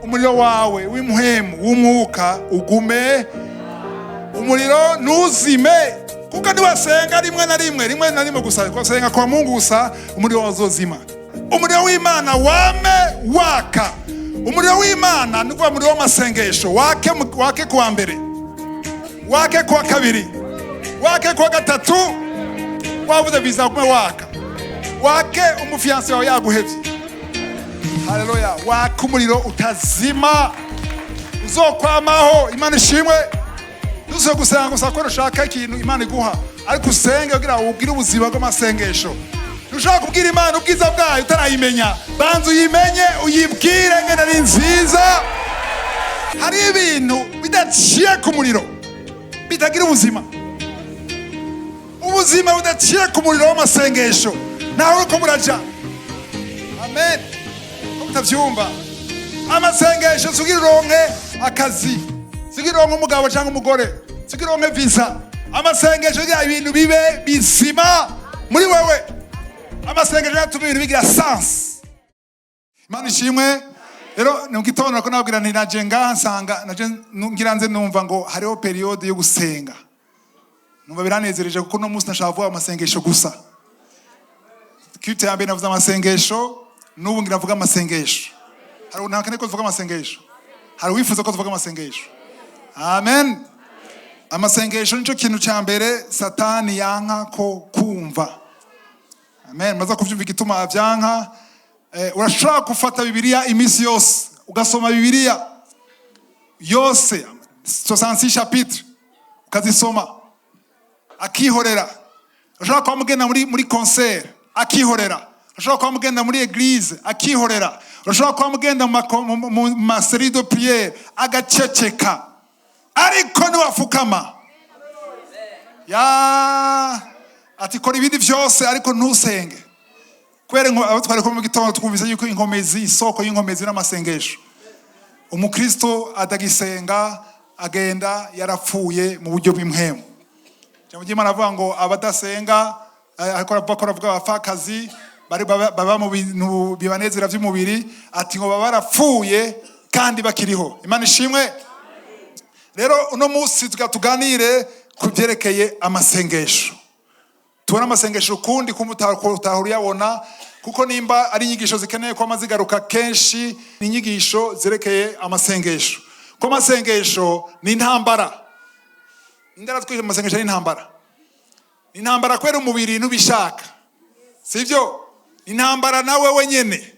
umuriro wawe w'impwemu w'umwuka ugume, umuriro ntuzime, kuko niwasenga rimwe na rimwe gusa, kusenga kwa Mungu gusa umuriro wazozima. Umuriro w'Imana wame waka. Umuriro w'Imana ni kwa umuriro w'amasengesho, wake kuwa mbere, wake kuwa kabiri, wake kuwa gatatu, wavuze bizagume waka, wake umufiansi wawe yaguhevye. Haleluya. Waka umuriro utazima, uzokwamaho. Imana ishimwe. Nuzo gusenga gusa ko ushaka ikintu Imana iguha, ariko usenge kugira ubwire ubuzima bw'amasengesho. Nushaka kubwira Imana ubwiza bwayo utarayimenya, banza uyimenye, uyibwire ngene ari nziza. Hari ibintu bidaciye ku muriro bitagira ubuzima. Ubuzima budaciye ku muriro w'amasengesho nawe uko buraja. Amen. Utavyumva amasengesho sugira uronke akazi, sugira uronke umugabo cyangwa umugore, sugira uronke visa. Amasengesho ya ibintu bibe bizima muri wewe. Amasengesho yatuma ibintu bigira sense. Imana ishimwe. Rero nugitondo ko nabwira nti naje ngansanga naje ngiranze numva ngo hariho periode yo gusenga. Numva biranezereje kuko no musi nashaka vuga amasengesho gusa. Kite yambe navuze amasengesho, nubu ngiravuga amasengesho. Hari unakane ko tuvuga amasengesho. Hari wifuza ko tuvuga amasengesho. Amen. Amasengesho nico kintu cya mbere Satani yanka ko kumva. Amen. Maza kuvyumva igituma avyanka. Urashaka gufata Bibiliya imisi yose, ugasoma Bibiliya yose 66 chapitres ukazisoma akihorera. Urashaka kwa mugenda muri concert akihorera. Urashaka kwa mugenda muri église akihorera. Urashaka kwa mugenda mu maserie de prière agaceceka, ariko niwafukama ya ati kora ibindi byose ariko ntusenge. Kwere ngo abo twari ko mu gitondo twumvise yuko inkomezi, isoko y'inkomezi n'amasengesho. Umukristo adagisenga agenda yarapfuye mu buryo bw'impwemu. Cyangwa Imana avuga ngo abadasenga ariko bakora vuga abafakazi baba mu bintu bibanezera by'umubiri, ati ngo baba barapfuye kandi bakiriho. Imana ishimwe. Rero uno munsi tuganire kubyerekeye amasengesho. Tubona amasengesho kundi kumutahuri yabona, kuko nimba ari inyigisho zikeneye ko amazigaruka kenshi, ni inyigisho zerekeye amasengesho. Ko amasengesho ni intambara. Indara twije amasengesho ni intambara. Intambara kwera umubiri n'ubishaka. Sivyo? Intambara nawe wenyene.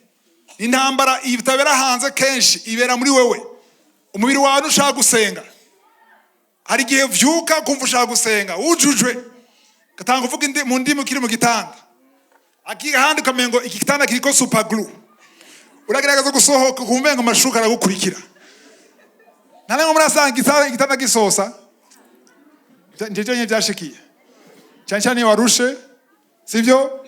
Intambara itabera hanze kenshi, ibera muri wewe. Umubiri wawe ushaka gusenga. Hari gihe vyuka kumva ushaka gusenga, ujujwe. Katanga uvuga mu ndimi kiri mu gitanda. Handi kamengo iki gitanda kiriko super glue. Uragerageza gusohoka kumenga amashuka aragukurikira. Nane ngo murasanga igitanda gisosa. Njeje byashikiye. Cyane warushe. Sivyo?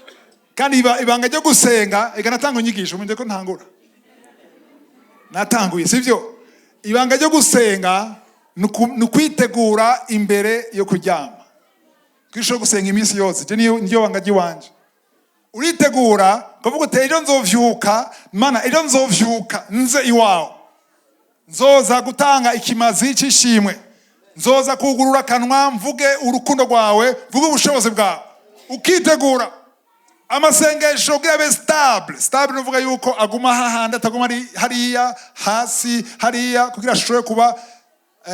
Kandi ibanga ryo gusenga iganatanga inyigisho munde ko ntangura. Natanguye, sivyo? Ibanga ryo gusenga nukwitegura imbere yo kuryama. Kwisho gusenga iminsi yose, je niyo bangaji wanje. Uritegura kuvuga uti ejo nzovyuka, Mana ejo nzovyuka nze iwawe. Nzoza gutanga ikimazi cy'ishimwe. Nzoza kugurura kanwa mvuge urukundo rwawe, mvuge ubushobozi bwawe. Ukitegura. Amasengesho gabe stable nuvuga yuko aguma hahanda, ataguma hariya hasi hariya kugira ashobore kuba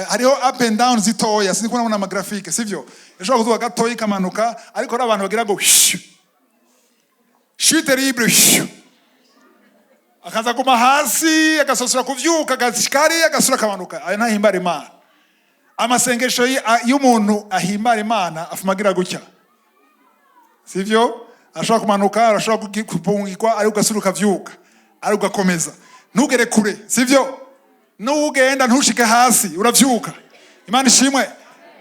hariho up and down zitoya. Sinzi kubona ama graphique, sivyo? Ejo kuzuba gatoyi kamanuka, ariko ari abantu bagira ngo chute libre. Akaza kuma hasi, agasosura kuvyuka, agashikari, agasura kamanuka. Ayo ntahimbara Imana. Amasengesho y'umuntu ahimbara Imana afumagira gutya. Sivyo? Ashaka kumanuka, ashaka kupungikwa, ari ugasuruka vyuka, ari ugakomeza. Ntugere kure, sivyo? Nugenda ntushike hasi, uravyuka. Imana ishimwe.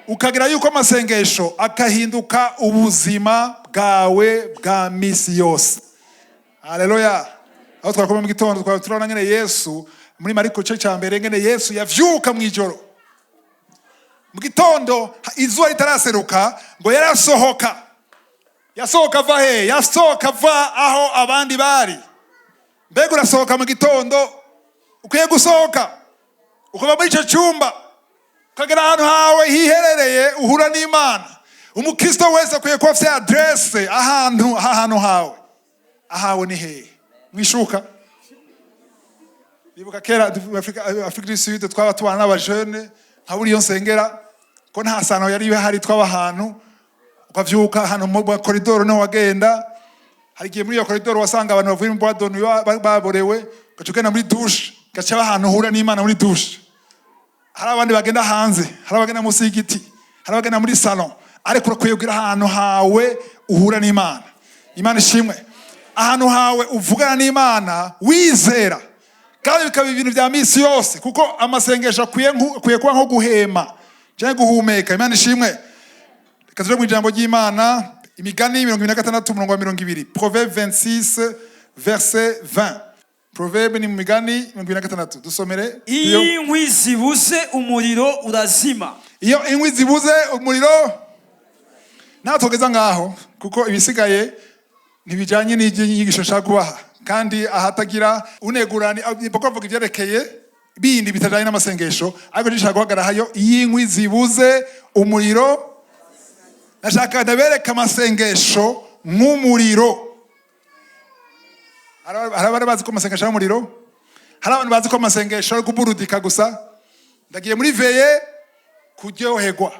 Ukagira yuko amasengesho akahinduka ubuzima bwawe bwa misi yose. Haleluya. Aho twakoma mu gitondo turabona ngene Yesu muri Mariko cya mbere ngene Yesu yavyuka mu ijoro. Mu gitondo izuba ritaraseruka ngo yarasohoka. Yasohoka va he? Yasohoka va aho abandi bari. Mbega urasohoka mu gitondo ukwiye gusohoka ukaba muri icyo cyumba ukagera ahantu hawe hiherereye uhura n'Imana. Umukristo wese akwiye kuba afite adresse ahantu hawe. Ahawe ni hehe? Mwishuka. Bibuka kera Afrika du Sud twaba tubana n'abajene nka buriyo nsengera ko nta sano yari hari twaba ahantu ukavyuka ahantu mu koridoro no wagenda. Hari igihe muri iyo koridoro wasanga abantu bavuye mu boîte de nuit baborewe gacugana muri douche gaca ahantu uhura n'Imana muri douche. Hari abandi bagenda hanze, hari abagenda musi y'igiti, hari abagenda muri salon, ariko urakwiye kugira ahantu hawe uhura n'Imana. Imana ishimwe. Ahantu hawe uvugana n'Imana wizera, kandi bikaba ibintu bya misi yose, kuko amasengesho akwiye kuba nko guhema cyangwa guhumeka. Imana ishimwe. Reka tuje mu ijambo ry'Imana, Imigani 26:20. Proverbe 26 verset 20. Proverbe ni mu Migani 26. Dusomere. Iyo inkwi zibuze umuriro urazima. Iyo inkwi zibuze umuriro natogeza ngaho, kuko ibisigaye ntibijanye n'inyigisho nshaka kubaha, kandi ahatagira unegurani bavuga ivyerekeye bindi bitajanye n'amasengesho, ariko nshaka guhagarara hayo. Iyo inkwi zibuze umuriro, nashaka ndabereka amasengesho nk'umuriro. Hari abari bazi ko amasengesho ari umuriro, hari abantu bazi ko amasengesho ari kuburudika gusa. Ndagiye muri veye kuryoherwa.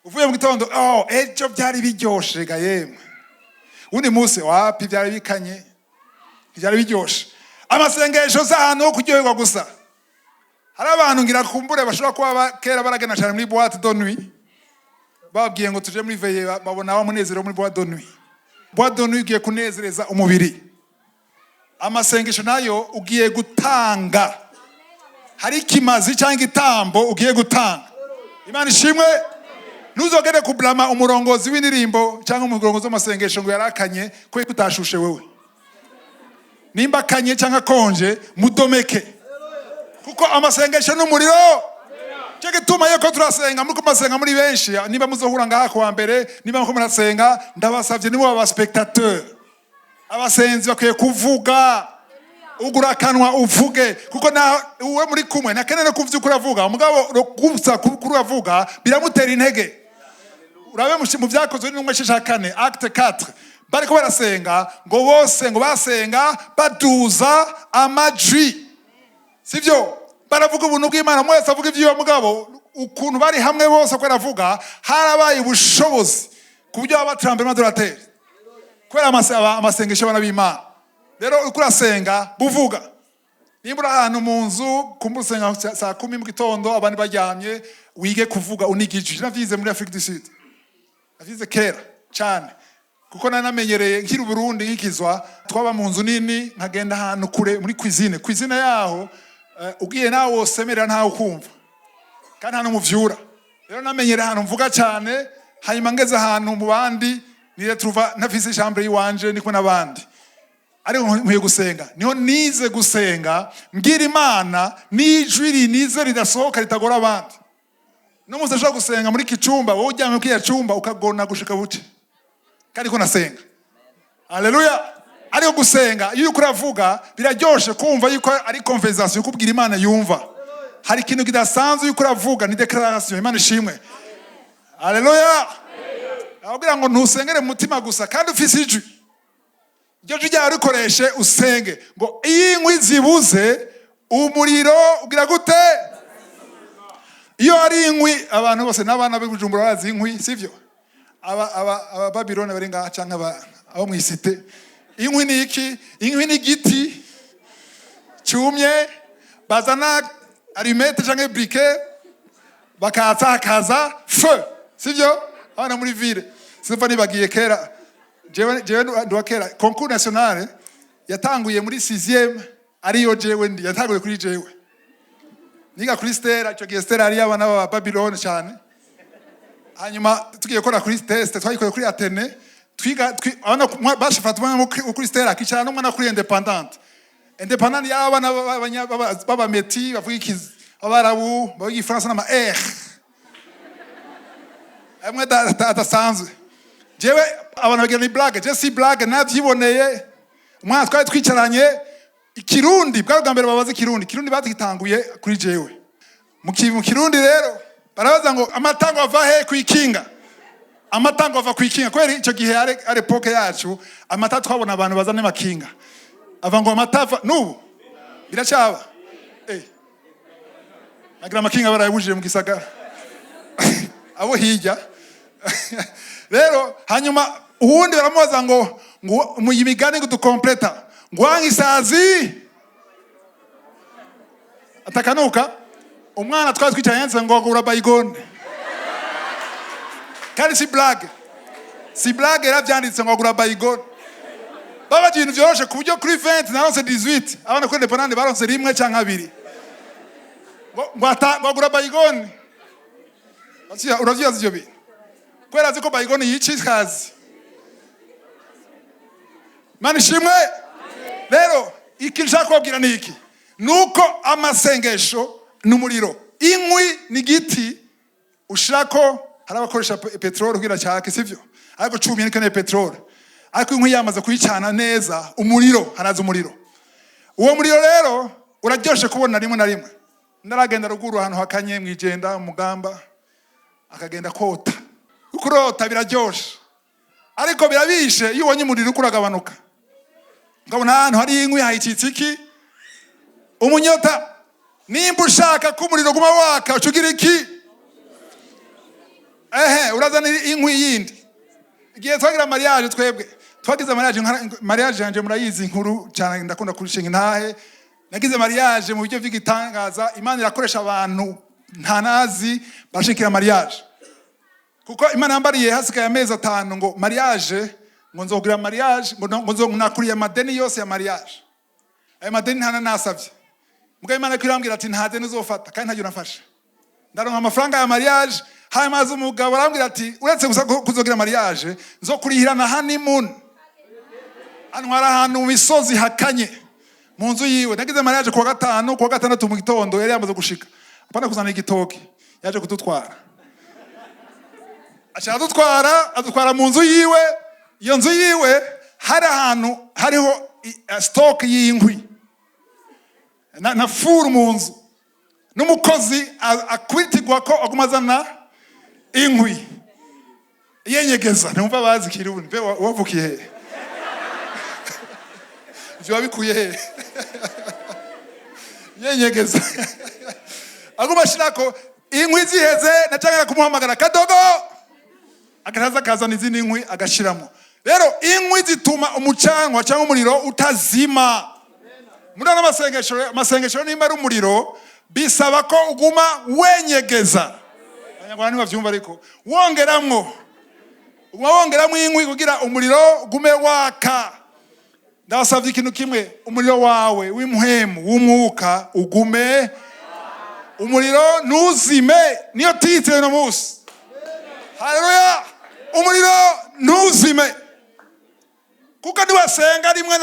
Uvuye mu gitondo, ejo byari biryoshe ga yemwe. Undi munsi wapi byari bikanye, byari biryoshe. Amasengesho z'ahantu ho kuryoherwa gusa. Hari abantu ngira kumbure bashobora kuba kera baragana cyane muri boîte de nuit, babwiye ngo tuje muri veye, babona wa munezero muri boîte de nuit. Boîte de nuit igiye kunezereza umubiri. Amasengesho nayo ugiye gutanga, hari ikimazi cyangwa igitambo ugiye gutanga. Imana ishimwe. Ntuzogere kublama umurongozi w'indirimbo cyangwa umurongozi w'amasengesho ngo yarakanye ko utashushe wewe. Nimba kanye cyangwa konje mudomeke, kuko amasengesho n'umuriro. Cyo gituma yuko turasenga muri kumasenga muri benshi. Niba muzohura ngaha kuwa mbere, niba muko murasenga, ndabasavye nibo aba spectateur. Abasenzi bakwiye kuvuga, ugura kanwa uvuge, kuko na uwe muri kumwe nakenene kuvyuka uravuga. Umugabo gupsa kuravuga biramutera intege. Urabe mu byakozwe n'umwe shishakane acte 4, bariko barasenga ngo bose ngo basenga baduza amajwi, sivyo? Baravuga ubuntu bw'Imana, mwese avuga ivyo mugabo ukuntu bari hamwe bose ko baravuga, harabaye ubushobozi kubyo abatrambema dorateri kwera amasengesho bana b'Imana. Rero uko urasenga buvuga. Nimbura ahantu mu nzu kumbusenga saa 10 mu gitondo abandi baryamye, wige kuvuga unigije. Navyize muri Afrika du Sud, navyize kera cyane, kuko namenyereye nkiri Burundi nkikizwa. Twaba mu nzu nini nkagenda ahantu kure muri cuisine yaho, ugiye nawe wosemerera ntawe ukumva, kandi hano muvyura. Rero namenyereye ahantu mvuga cyane, hanyuma ngeze ahantu mu bandi nire truva nafise chambre yiwanje niko nabandi. Ariko nkwiye gusenga, niho nize gusenga mbwira Imana n'ijwi nize ridasohoka ritagora abandi. No muze ashaka gusenga muri kicumba, wowe ujyame kwiya cyumba ukagona gushika buce, kandi ko nasenga. Haleluya. Ariko gusenga iyo ukuravuga biraryoshe kumva yuko ari conversation kubwira Imana yumva. Hari ikintu kidasanzwe yuko uravuga, ni declaration. Imana ishimwe. Haleluya. Ahubwo ngo ntusengere mu mutima gusa, kandi ufise ijwi. Iryo jwi ryawe rikoreshe usenge ngo iyi inkwi zibuze umuriro ugira gute? Iyo ari inkwi, abantu bose n'abana be Bujumbura bazi inkwi, sivyo? Aba Babylone bari ngaha cyangwa abo mwisite. Inkwi ni iki? Inkwi ni giti cyumye, bazana allumette cyangwa briquet bakatsa hakaza feu, sivyo? Abana muri ville sifa nibagiye kera. Jewe ndo kera concours national yatanguye muri 6e, ariyo jewe ndi yatanguye kuri jewe. Niga kuri Stella, cyo gihe Stella ari abana ba Babylone cyane. Hanyuma tugiye gukora kuri test, twayikoye kuri Atene. Twiga abana bashifatwa kuri Stella kicara n'umwana kuri independent. Independent y'abana baba meti bavuga ikizi, abarabu bavuga France n'ama R. Amwe adasanzwe. Jewe abantu bagenda ni blague, je si blague navyiboneye. Umwana twari twicaranye ikirundi bwa mbere babaza ikirundi batitanguye kuri jewe mu kirundi rero barabaza ngo amatango ava he kwikinga amatango ava kwikinga kwera ico gihe ari epoke yacu amata twabona abantu bazana makinga ava ngo amatafa nubu biracaba nagira makinga barayibujije mu gisagara abo hirya rero hanyuma uwundi baramubaza ngo mu yimigani gudukompleta ngwangi isazi atakanuka umwana twatwicaye yanze ngo agura bayigone kandi si blague yaravyanditse ngo agura bayigone baba ibintu vyoroshe ku buryo kuri 20 naronse 18 abana kuri independant baronse rimwe canke abiri ngo agura bayigone uravyibaza ivyo bintu kwera ziko bayigone yica ikazi mani shimwe rero ikintu nshaka kubabwira ni iki nuko amasengesho n'umuriro inkwi ni giti ushirako hari abakoresha petrol kugira cyake sivyo ariko cumi ni petrol ariko inkwi yamaze kuyicana neza umuriro hanaza umuriro uwo muriro rero uraryoshe kubona rimwe na rimwe ndaragenda ruguru ahantu hakanye mwijenda mugamba akagenda kota ukurota biraryoshe ariko birabishe iyo ubonye umuriro ukuragabanuka ngabona ahantu hari inkwi hayicitse iki umunyota nimba ushaka ko umuriro guma waka ucugira iki urazana inkwi yindi igihe twagira mariage twebwe twagize mariage yanje murayizi inkuru cyane ndakunda kurushinga intahe nagize mariage mu buryo bw'igitangaza Imana irakoresha abantu ntanazi bashikira mariage kuko Imana yambariye hasikaye amezi 5 ngo mariage ngo nzogira mariage ngo nzonakuriye amadeni yose ya mariage ayo madeni ntana nasavye mugabo Imana kwirambwira ati nta deni uzofata kandi ntajyo nafashe ndaronka amafranga ya mariage hanyuma umugabo arambwira ati uretse gusa kuzogira mariage nzokurihirana honeymoon antwara ahantu mu misozi hakanye mu nzu yiwe nagize mariage kuwa 5 kuwa 6 mu gitondo yari yamaze gushika apana kuzana igitoki yaje kudutwara acha adutwara mu nzu yiwe iyo nzu yiwe hari ahantu hariho stock y'inkwi na furu mu nzu n'umukozi akwitigwa ko agumazana inkwi yenyegeza ntumva bazi kirundi be wavukiye he byo bikuye he yenyegeza agumashirako inkwi ziheze nacanga kumuhamagara kadogo akaraza kazana izindi inkwi agashiramo rero inkwi zituma umucanwa cyangwa umuriro utazima muri amasengesho nimba ari umuriro bisaba ko uguma wenyegeza abanyarwanda ntibavyumva ariko wongeramwo inkwi kugira umuriro ugume waka ndabasavye ikintu kimwe umuriro wawe w'impwemu w'umwuka ugume umuriro ntuzime niyo titre no musi haleluya umuriro ntuzime kuko niwasenga rimwe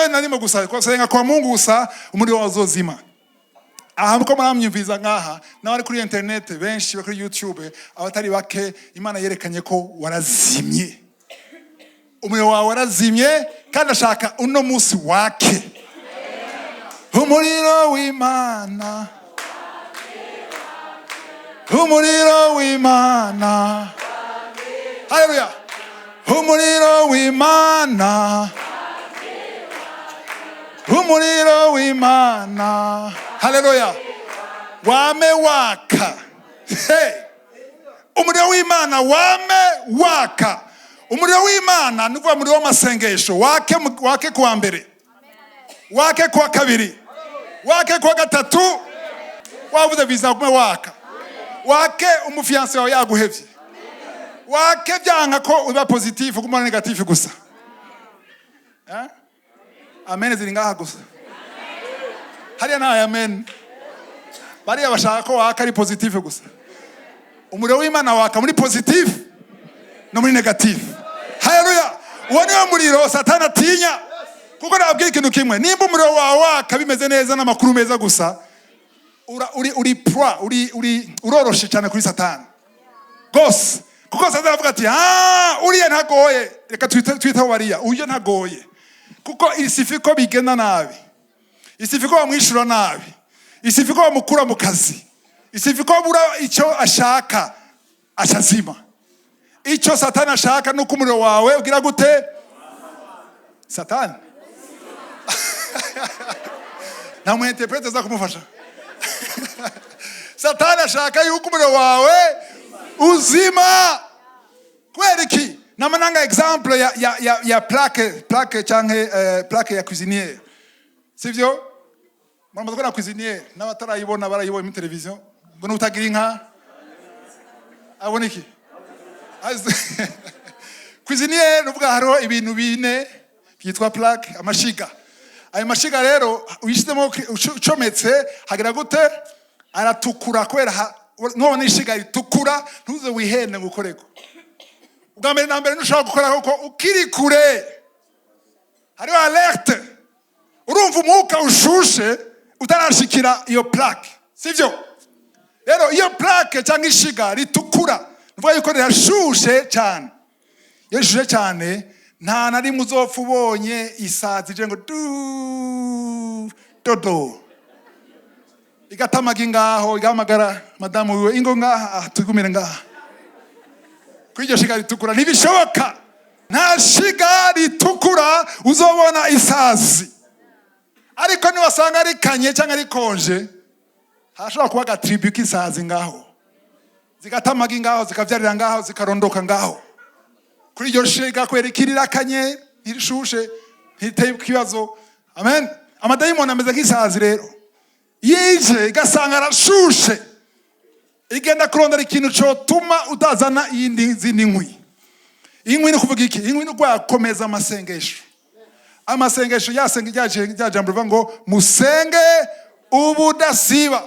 na rimwe gusa kwasenga kwa Mungu gusa umuriro wazozima aha muko muramyumviza ngaha n'abari kuri internet benshi bakuri YouTube abatari bake Imana yerekanye ko warazimye umuriro wawe warazimye kandi ashaka uno musi wake umuriro w'Imana umuriro w'Imana haleluya umuriro w'Imana umuriro w'Imana haleluya wame waka umuriro w'Imana wame waka umuriro w'Imana nuvuga umuriro w'amasengesho wake kuwa mbere wake kuwa kabiri wake kuwa gatatu wavuze bizagume waka wake umufiance wawe yaguhevye wake byanka ko uba positive uguma negative gusa amen ziri ngaha gusa hariya na amen bariya bashaka ko waka ari positive gusa umuriro w'Imana waka muri positive no muri negative haleluya uwo niwo muriro satani atinya kuko nababwira ikintu kimwe nimba umuriro wawe waka bimeze neza n'amakuru meza gusa uroroshe cyane kuri satani gose kuko satani avuga ati uriya ntagoye reka twitaho bariya uyo ntagoye kuko isifi ko bigenda nabi isifi ko bamwishura nabi, isifi ko bamukura mu kazi, isifi ko bura icyo ashaka ashazima. Icyo Satani ashaka nuko umuriro wawe ugira gute? Satani na mu interprete za kumufasha. Satani ashaka yuko umuriro wawe uzima. Kweli ki? Namananga example ya plaque canke plaque ya cuisinier. Sivyo? Mama tukona cuisinier n'abatarayibona barayibona mu television. Ngo utagira inka. Aboniki. Cuisinier nuvuga haro ibintu bine byitwa plaque, amashiga. Ayo mashiga rero uyishizemo ucometse hagira gute? Aratukura kwera none ishiga ritukura ntuze wihene gukoreko. Ubwambere nambere nushaka gukora ko ukiri kure. Hariho alerte. Urumva umuka ushushe utarashikira iyo plaque. Sivyo? Rero iyo plaque cyangwa ishiga ritukura nuvuga yuko rirashushe cyane. Iyo shushe cyane nta nari muzopfu ubonye isazi je ngo dodo. Igatamaga ngaho igamagara madamu wiwe ingo ngaha tugumire ngaha. Kwiryo shiga ritukura ntibishoboka. Nta shiga ritukura uzobona isazi. Ariko niwasanga ari kanye cyangwa ari konje hashobora kuba gatribu k'isazi ngaho. Zigatamaga ngaho zikavyarira ngaho zikarondoka ngaho. Kuri iryo shiga kwerekirira kanye ntirishushe ntiteye kibazo. Amen. Amadayimoni ameze nk'isazi rero. Yije igasanga arashushe. Igenda kurondera ikintu cyo tuma utazana zindi nkwi. Inkwi ni kuvuga iki? Inkwi ni kwakomeza amasengesho. Amasengesho yasenga jambo rivuga ngo musenge ubudasiba.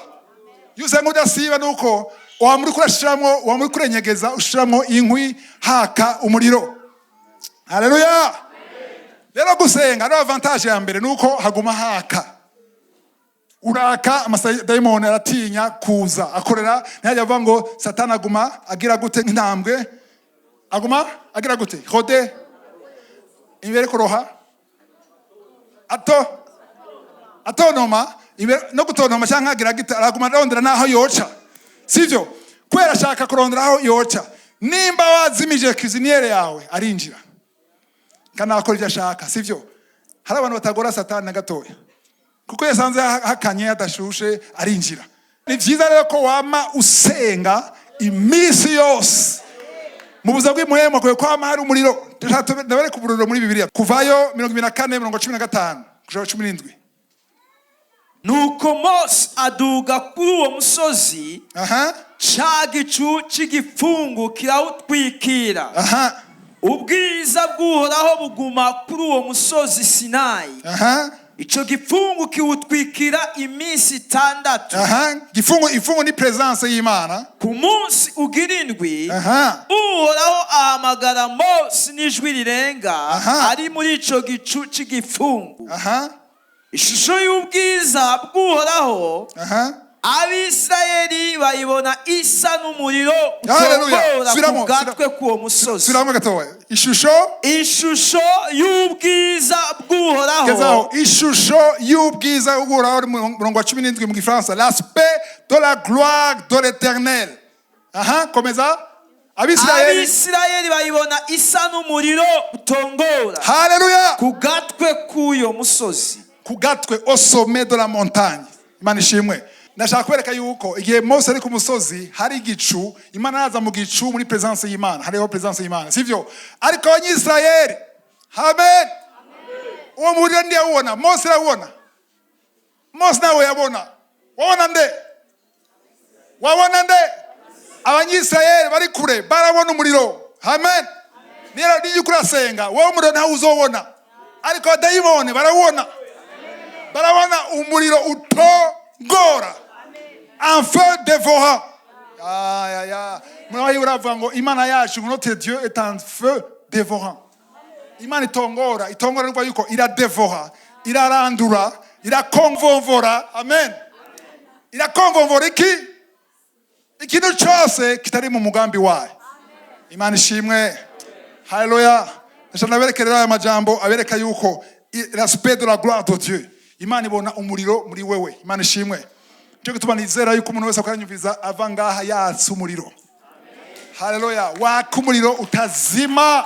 Yusenga udasiba nuko wamuri kurashiramo wamuri kurenyegeza ushiramo inkwi haka umuriro. Haleluya. Rero gusenga no avantage ya mbere nuko haguma haka. Uraka amadayimoni aratinya kuza akorera ntihajya avuga ngo Satani aguma agira gute nk'intambwe aguma agira gute hode imbere kuroha atonoma no gutonoma cyangwa agira gite araguma arondera naho yoca. Sivyo? Kwera ashaka kurondera aho yoca. Nimba wazimije cuisiniere yawe arinjira kana akora ibyo ashaka. Sivyo? Hari abantu batagora Satani na gatoya kuko yasanze hakanye adashushe arinjira. Ni byiza rero ko wama usenga imisi yose. Mu buza bw'imuhemo kwe kwama hari umuriro. Ndabare ku bururo muri Bibiliya. Kuvayo 24:15 kuja 17. Nuko Mose aduga kuri uwo musozi. Ca gicu c'igipfungu kirawutwikira. Ubwiza bw'Uhoraho buguma kuri uwo musozi Sinayi. Ico gipfungu kiwutwikira iminsi 6. Ifungu ni presence y'Imana. Ku munsi ugirindwi Uhoraho ahamagara Mose n'ijwi rirenga ari muri ico gicu c'igipfungu. Ishusho y'ubwiza bw'Uhoraho Abisirayeli bayibona isa n'umuriro utongora ku gatwe k'uwo musozi. Ishusho y'ubwiza bw'Uhoraho. Ishusho y'ubwiza bw'Uhoraho murongo wa 17 mu Gifaransa. L'aspect de la gloire de l'Éternel. Komeza. Abisirayeli bayibona isa n'umuriro utongora. Haleluya. Ku gatwe k'uyo musozi. Ku gatwe au sommet de la montagne. Imana ishimwe. Ndashaka kwereka yuko igihe Mose ari ku musozi hari igicu, Imana yaza mu gicu muri presence y'Imana. Hariho presence y'Imana. Sivyo? Ariko abanyisirayeli, amen. Uwo muriro ndiye ubona, Mose yabona. Mose nawe yabona. Wabona nde? Wabona nde? Abanyisirayeli bari kure barabona umuriro. Amen. Niyo ndiye kurasenga, wowe umuriro ntawe uzobona. Ariko abadayimoni barabona. Barabona umuriro utongora. Un feu dévorant. Mwana uravuga ngo Imana yacu notre Dieu est un feu dévorant. Imana itongora nuko yuko iradevora, irarandura, irakonvomvora. Amen. Irakonvomvora ikintu cyose kitari mu mugambi wayo. Imana ishimwe. Haleluya. Ndashaka naberekerera aya majambo abereka yuko l'aspect de la gloire de Dieu. Imana ibona umuriro muri wewe. Imana ishimwe. Cyo gituma nizera yuko umuntu wese akoranyumviza ava ngaha yatse umuriro. Haleluya. Waka umuriro utazima.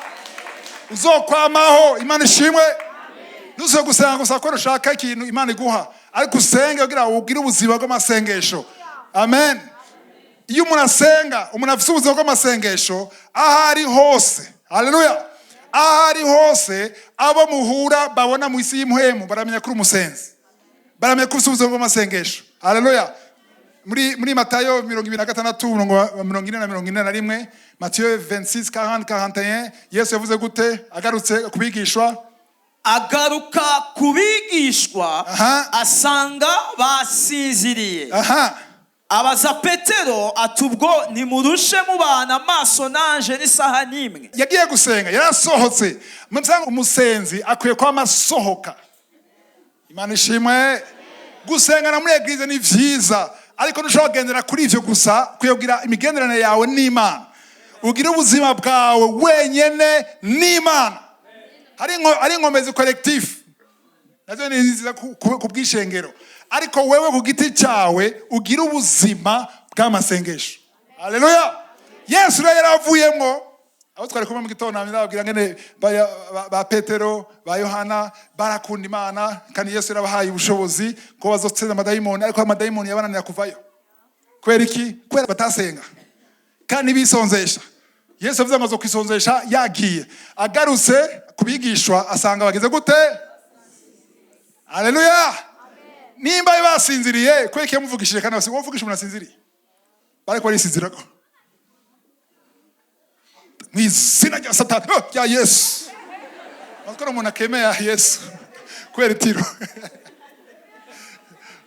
Uzokwamaho. Imana ishimwe. Nuzo gusenga gusa ko ushaka ikintu Imana iguha. Ariko usenge kugira ugire ubuzima bw'amasengesho. Amen. Iyo umuntu asenga, umuntu afite ubuzima bw'amasengesho, ahari hose. Haleluya. Ahari hose abo muhura babona mu isi y'impuhemu baramenya kuri umusenzi. Baramenya kuri ubuzima bw'amasengesho. Haleluya. Muri Matayo 26:40-41, Matthieu 26:40-41, Yesu yavuze gute agarutse kubigishwa? Agaruka kubigishwa asanga basinziriye. Abaza Petero ati ubwo ntimurushe mubana amaso nanje n'isaha n'imwe. Yagiye gusenga yarasohotse. Mutanga umusenzi akwiye kwa masohoka. Imana ishimwe. Gusenga na muri eglise ni vyiza, ariko ntushobora kugendera kuri ivyo gusa, kuyogira imigenderane yawe n'Imana. Ugira ubuzima bwawe wenyene n'Imana. Hari inkomezi collective. Nazo ni nziza kubwishengero. Ariko wewe ku giti cyawe ugira ubuzima bw'amasengesho. Haleluya. Yesu rero yaravuyemo. Aho twari kumwe mu gitondo nababwira ngene ba Petero, ba Yohana barakunda Imana, kandi Yesu yarabahaye ubushobozi ko bazotsinda amadayimoni, ariko amadayimoni yabananira kuvayo. Kwera iki? Kwera batasenga. Kandi bisonzesha. Yesu avuze ngo zo kwisonzesha yagiye. Agarutse kubigishwa asanga bageze gute? Haleluya. Nimba basinziriye kweke muvugishije kana basi wovugisha umuntu asinziriye. Bari ko risinzira ko. Mwizina rya Satani ya Yesu. Bakora umuntu akemeye Yesu. Kwera tiro.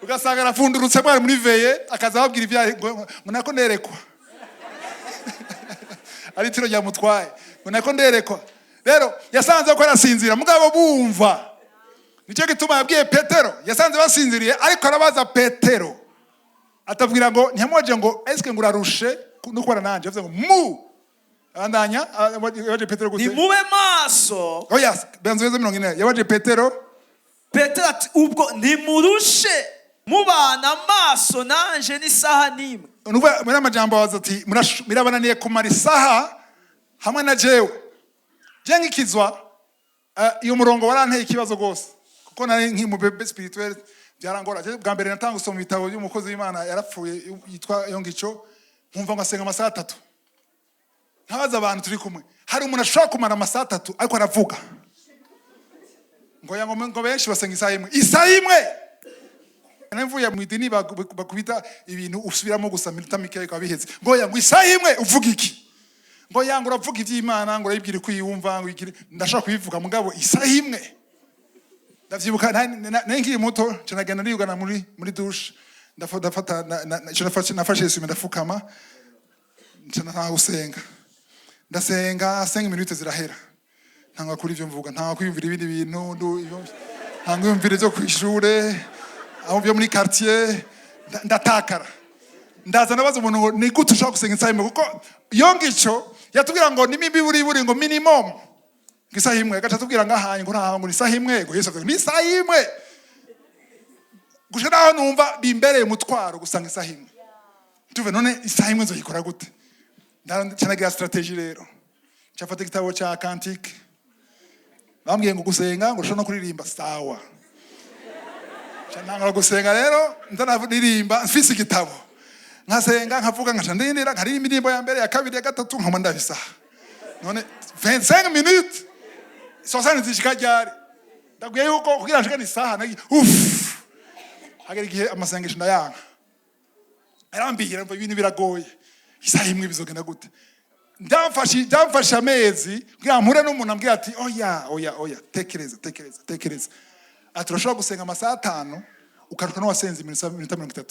Ugasanga arafundurutse mwari muri veye akaza babwira ibya munako nerekwa. Ari tiro rya mutwaye. Munako nderekwa. Rero yasanze ko arasinzira mugabo bumva. Nicyo gituma yabwiye Petero, yasanze basinziriye ariko arabaza Petero. Atabwira ngo ntiyamoje ngo eske ngurarushe nukora nanje, yavuze ngo mu andanya yabaje Petero gute? Nimube maso. Oh yes, benzo 40 yabaje Petero. Petero ati ubwo ntimurushe mubana amaso nanje n'isaha n'imwe. Nuba muri amajambo abaza ati murabananiye kumara isaha hamwe na jewe. Je nkikizwa iyo murongo waranteye ikibazo gose. Kuko nari nk'umubebe spirituel byarangora. Bwa mbere natanga gusoma ibitabo by'umukozi w'Imana yarapfuye yitwa Yongicho, nkumva ngo asenga amasaha 3. Ntabaza abantu turi kumwe. Hari umuntu ashaka kumara amasaha 3 ariko aravuga. Ngo benshi basenga isaha imwe. Isaha imwe. Nemvuye mu idini bakubita ibintu usubiramo gusa minota mike kwa biheze. Ngo isaha imwe uvuga iki? Ngo uravuga iby'Imana ngo urayibwira ko yiyumva ngo ikiri ndashaka kubivuga mugabo isaha imwe. Ndavyibuka nengiri muto canagenda niyugana muri douche ndafata nafashe isume ndafukama nta gusenga ndasenga 5 minutes zirahera ntanga kuri ivyo mvuga ntanga kwiyumvira ibindi bintu ntanga kwiyumvira byo kwishure aho byo muri quartier ndatakara ndaza nabaza umuntu ngo ni gute ushaka gusenga isaha imwe kuko Yongicho yatubwira ngo nimimbi buri ngo minimum isaha imwe gacha tubwira ngahanye ngo ntahango ni isaha imwe ngo Yesu avuga ni isaha imwe gushira aho numva bimbereye umutwaro gusanga isaha imwe tuve none isaha imwe nzoyikora gute ndanagira strategy rero cyafata igitabo cya cantique bambwiye ngo gusenga ngo ushobora no kuririmba sawa cyangwa gusenga rero ndanaririmba mfise igitabo nkasenga nkavuga nkacandindira nkari imirimbo ya mbere ya kabiri ya gatatu nkoma ndabisaha none 25 minutes sosani zishika ryari ndaguye yuko kugira nshikane isaha nagi hagera igihe amasengesho ndayanga arambihira mva ibintu biragoye isaha imwe bizogenda gute ndamfasha amezi kugira mpure n'umuntu ambwira ati oya tekereza aturashobora gusenga amasaha 5 ukaruka no wasenze iminota 30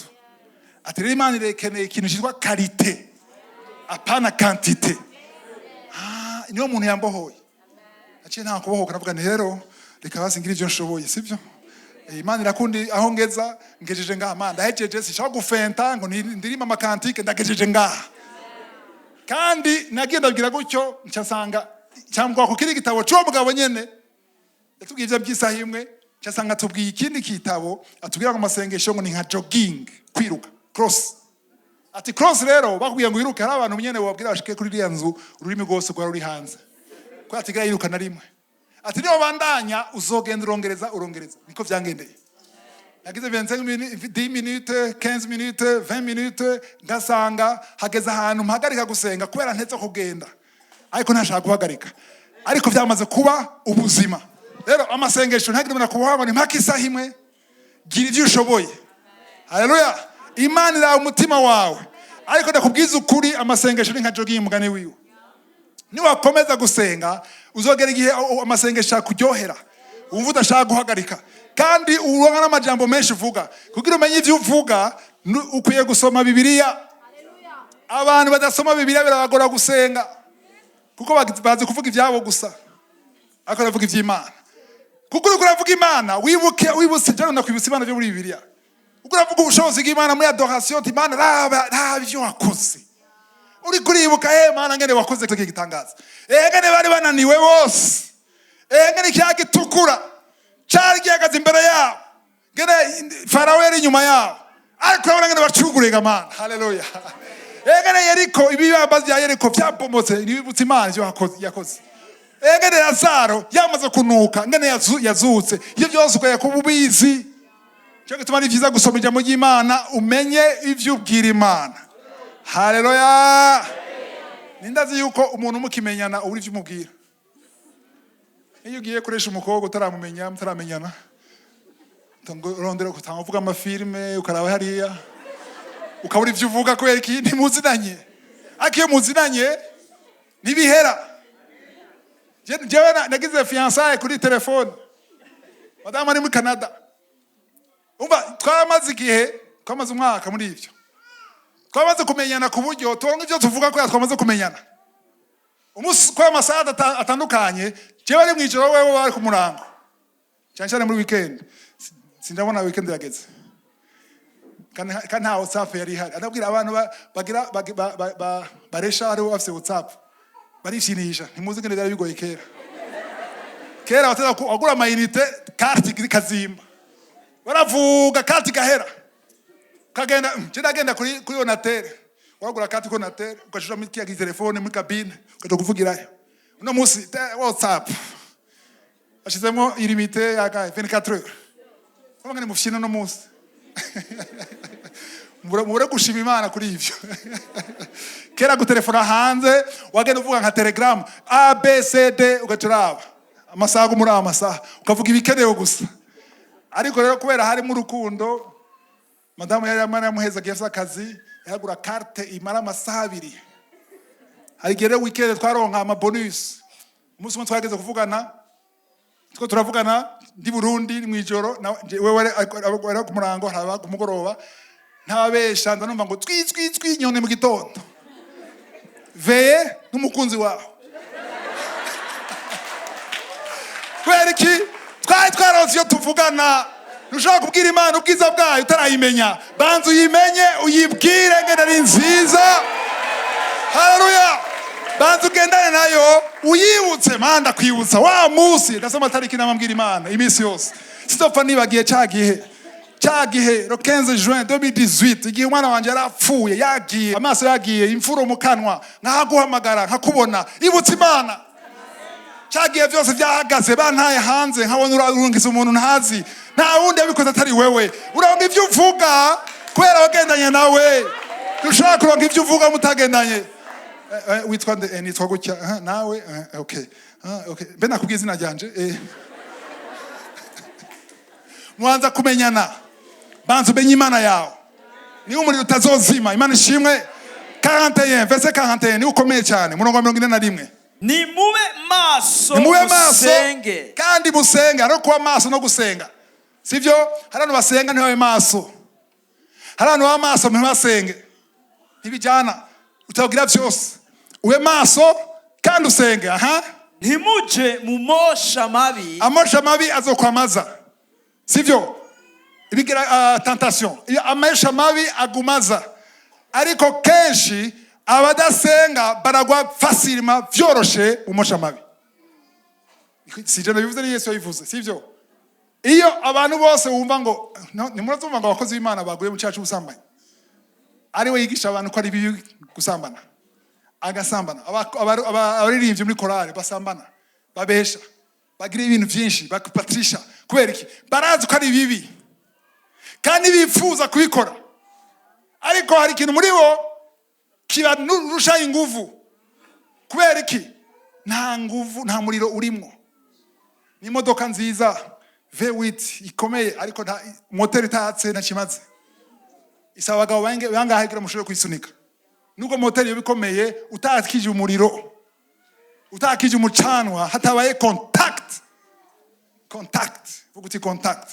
ati rero Imana irekeneye ikintu cyitwa qualité apana quantité. Niyo muntu yambohoye aciye nta kubohoka navuga nti rero reka basingira ivyo nshoboye sivyo Imana irakundi aho ngeza ngejeje ngaha Imana ndahejeje sishaka gufenta ngo ndirima amakantike ndagejeje ngaha kandi nagenda bwira gutyo ncasanga cyangwa ko kiri gitabo cyo mugabo nyene yatubwiye ibyo by'isaha imwe cyasanga tubwiye ikindi kitabo atubwira ngo amasengesho ngo ni nka jogging, kwiruka, cross. Ati cross rero bakubwiye ngo wiruke, hari abantu nyene babwira bashike kuri iriya nzu ururimi rwose rwa ruri hanze ko atigira yiruka na rimwe. Ati niyo bandanya uzogenda urongereza niko vyangendeye. Nagize 25 minutes, 10 minutes, 15 minutes, 20 minutes, ngasanga hageze ahantu mpagarika gusenga kubera ntetse kugenda, ariko ntashaka guhagarika, ariko vyamaze kuba ubuzima. Rero amasengesho ntagire muna kubaho ni mpaka isaha imwe, gira ivyo ushoboye. Haleluya. Imana ira umutima wawe, ariko ndakubwiza ukuri amasengesho ni nka jogging mugane wiwe. Ni wakomeza gusenga uzogera igihe amasengesho akuryohera, wumva udashaka guhagarika, kandi uronka n'amajambo menshi uvuga. Kugira umenye ivyo uvuga ukwiye gusoma Bibiliya. Abantu badasoma Bibiliya birabagora gusenga kuko bazi kuvuga ivyabo gusa, ariko aravuga ivy'Imana. Kuko uriko uravuga Imana wibutse cyane ndakwibutsa Imana byo muri Bibiliya. Uko uravuga ubushobozi bw'Imana muri adoration, Imana raba ivyo wakoze. Uri kuribuka Mana ngene wakoze cyo gitangaza. Ngene bari bananiwe bose. Ngene cyagitukura cyari gihagaze imbere yabo. Ngene Farao yari inyuma yabo. Ariko urabona ngene bacugurega Mana. Haleluya. Ngene Yeriko ibibambazi ya Yeriko byapomotse nibibutse Imana ivyo yakoze. Ngene Lazaro yamaze kunuka, ngene yazutse. Iyo byose uko yakububizi. Cyo gituma ari byiza gusoma ijambo ry'Imana umenye ivyo ubwira Imana. Haleluya. Nindazi yuko umuntu mukimenyana uri ivyo umubwira. Iyo ugiye kuresha umukobwa mutaramenyana, rondera kuvuga amafilme ukaraba hariya ukabura ivyo uvuga kubera iki ntimuzinanye. Akiyo muzinanye nibihera. Jewe nagize fiançailles kuri telefone, madame ari muri Canada. Umva twamaze igihe, twamaze umwaka muri ivyo. Twamaze kumenyana ku buryo turonka ivyo tuvuga ko twamaze kumenyana. Umunsi kwa amasaha atandukanye, jewe ari mwijoro wewe bari ku murango. Cyane muri weekend. Sindabona weekend yageze. Kandi nta WhatsApp yari hari. Adabwira abantu bagira baresha ari bafite WhatsApp. Barishinisha. Ntimuzi ngene byari bigoye kera. Kera wateza kugura amayinite, carte kazimba. Baravuga carte gahera. Kagenda agenda kuri onatere. Wagura carte ko onatere, ukashira mu kiya telefone muri cabine, ukaje kuvugirayo. Uno munsi WhatsApp. Ashizemo ilimite ya 24 heures. Kama ngene mufishina no munsi. Mubure gushima Imana kuri ivyo. Kera gutelefona hanze wagenda uvuga nka Telegram ABCD ugaturaba amasaha muri amasaha ukavuga ibikenewe gusa. Ariko rero kubera hari mu rukundo, madamu yari yamuheza gifasa akazi yagura carte imara amasaha 2. Hari gere weekend twaronka ama bonus. Umunsi umwe twageze kuvugana, turavugana ndi Burundi mu ijoro, wewe ari ku murango haba ku mugoroba. Ntabesha ndanumva ngo twi nyone mu gitondo. Veye n'umukunzi wawe. Kwereki twaronse iyo tuvugana. Nushaka kubwira Imana ubwiza bwayo utarayimenya. Banzu uyimenye uyibwire ngene ari nziza. Haleluya. Banzu gendane nayo uyibutse manda kwibutsa wa musi ndasoma tariki namambwira Imana imisi yose. Sitopfa nibagiye cyagihe le 15 juin 2018 igihe umwana wanje yarapfuye yagiye amaso yagiye imfuro mu kanwa nkaguhamagara nkakubona ibutse Imana. Cyagiye byose byahagaze bantaye hanze nkabona urungiza umuntu ntazi nta wundi yabikoze atari wewe. Uronga ivyo uvuga kwera wagendanye nawe. Dushaka kuronga ivyo uvuga mutagendanye. Witwa nitwa gutya nawe okay. Okay. Bena kubwiza izina ryanje. Mwanza kumenyana. Banzu benye Imana yawe. Ni umuriro utazozima. Imana ishimwe. 41 verset 41 ni ukomeye cyane. Murongo 41. Ni mube maso musenge. Kandi musenge ari kuba maso no gusenga. Sivyo? Harano basenga ntibabe maso. Harano ba maso ntibasenge. Ntibijana. Utagira byose. Ube maso kandi usenge. Ntimuje mu mosha mabi. Amosha mabi azokwamaza. Sivyo? Ibigira tentation. Amesha mabi agumaza. Ariko kenshi abadasenga baragwa facilement vyoroshe umosha mabi. Sije nabivuze ni Yesu yabivuze, sivyo? iyo abantu bose wumva ngo nimuratumva ngo abakozi b'Imana baguye mu cyacu ubusambanyi ari we yigisha abantu ko ari bibi gusambana agasambana abaririmbyi muri korale basambana babesha bagira ibintu byinshi bakupatrisha kubera iki barazi ko ari bibi kandi bifuza kubikora ariko hari ikintu muri bo kibarusha inguvu kubera iki nta nguvu nta muriro urimo ni imodoka nziza V8 ikomeye ariko nta moteri itatse na kimaze isaba abagabo bangahe kugira mushobore kwisunika nubwo moteri yo bikomeye utakije umuriro utakije umucanwa hatabaye contact vuga uti contact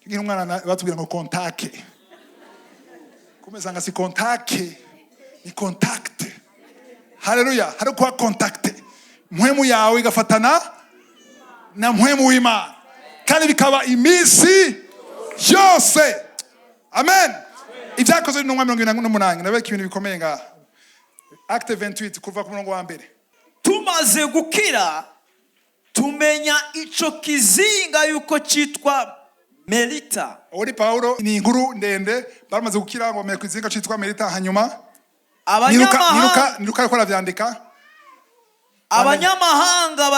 ngira umwana batubwira ngo contact kumeza ngasi contact ni contact haleluya hari kwa contact muhemu yawe igafatana na muhemu w'Imana kandi bikaba imisi yose amen ibyakozwe n'umwa 28 nabeka ibintu bikomeye nga acte 28 kuva ku murongo wa mbere tumaze gukira tumenya ico kizinga yuko citwa Melita. Uri Paulo ni inkuru ndende baramaze gukira ngo ku kizinga citwa Melita hanyuma niruka ko aravyandika abanyamahanga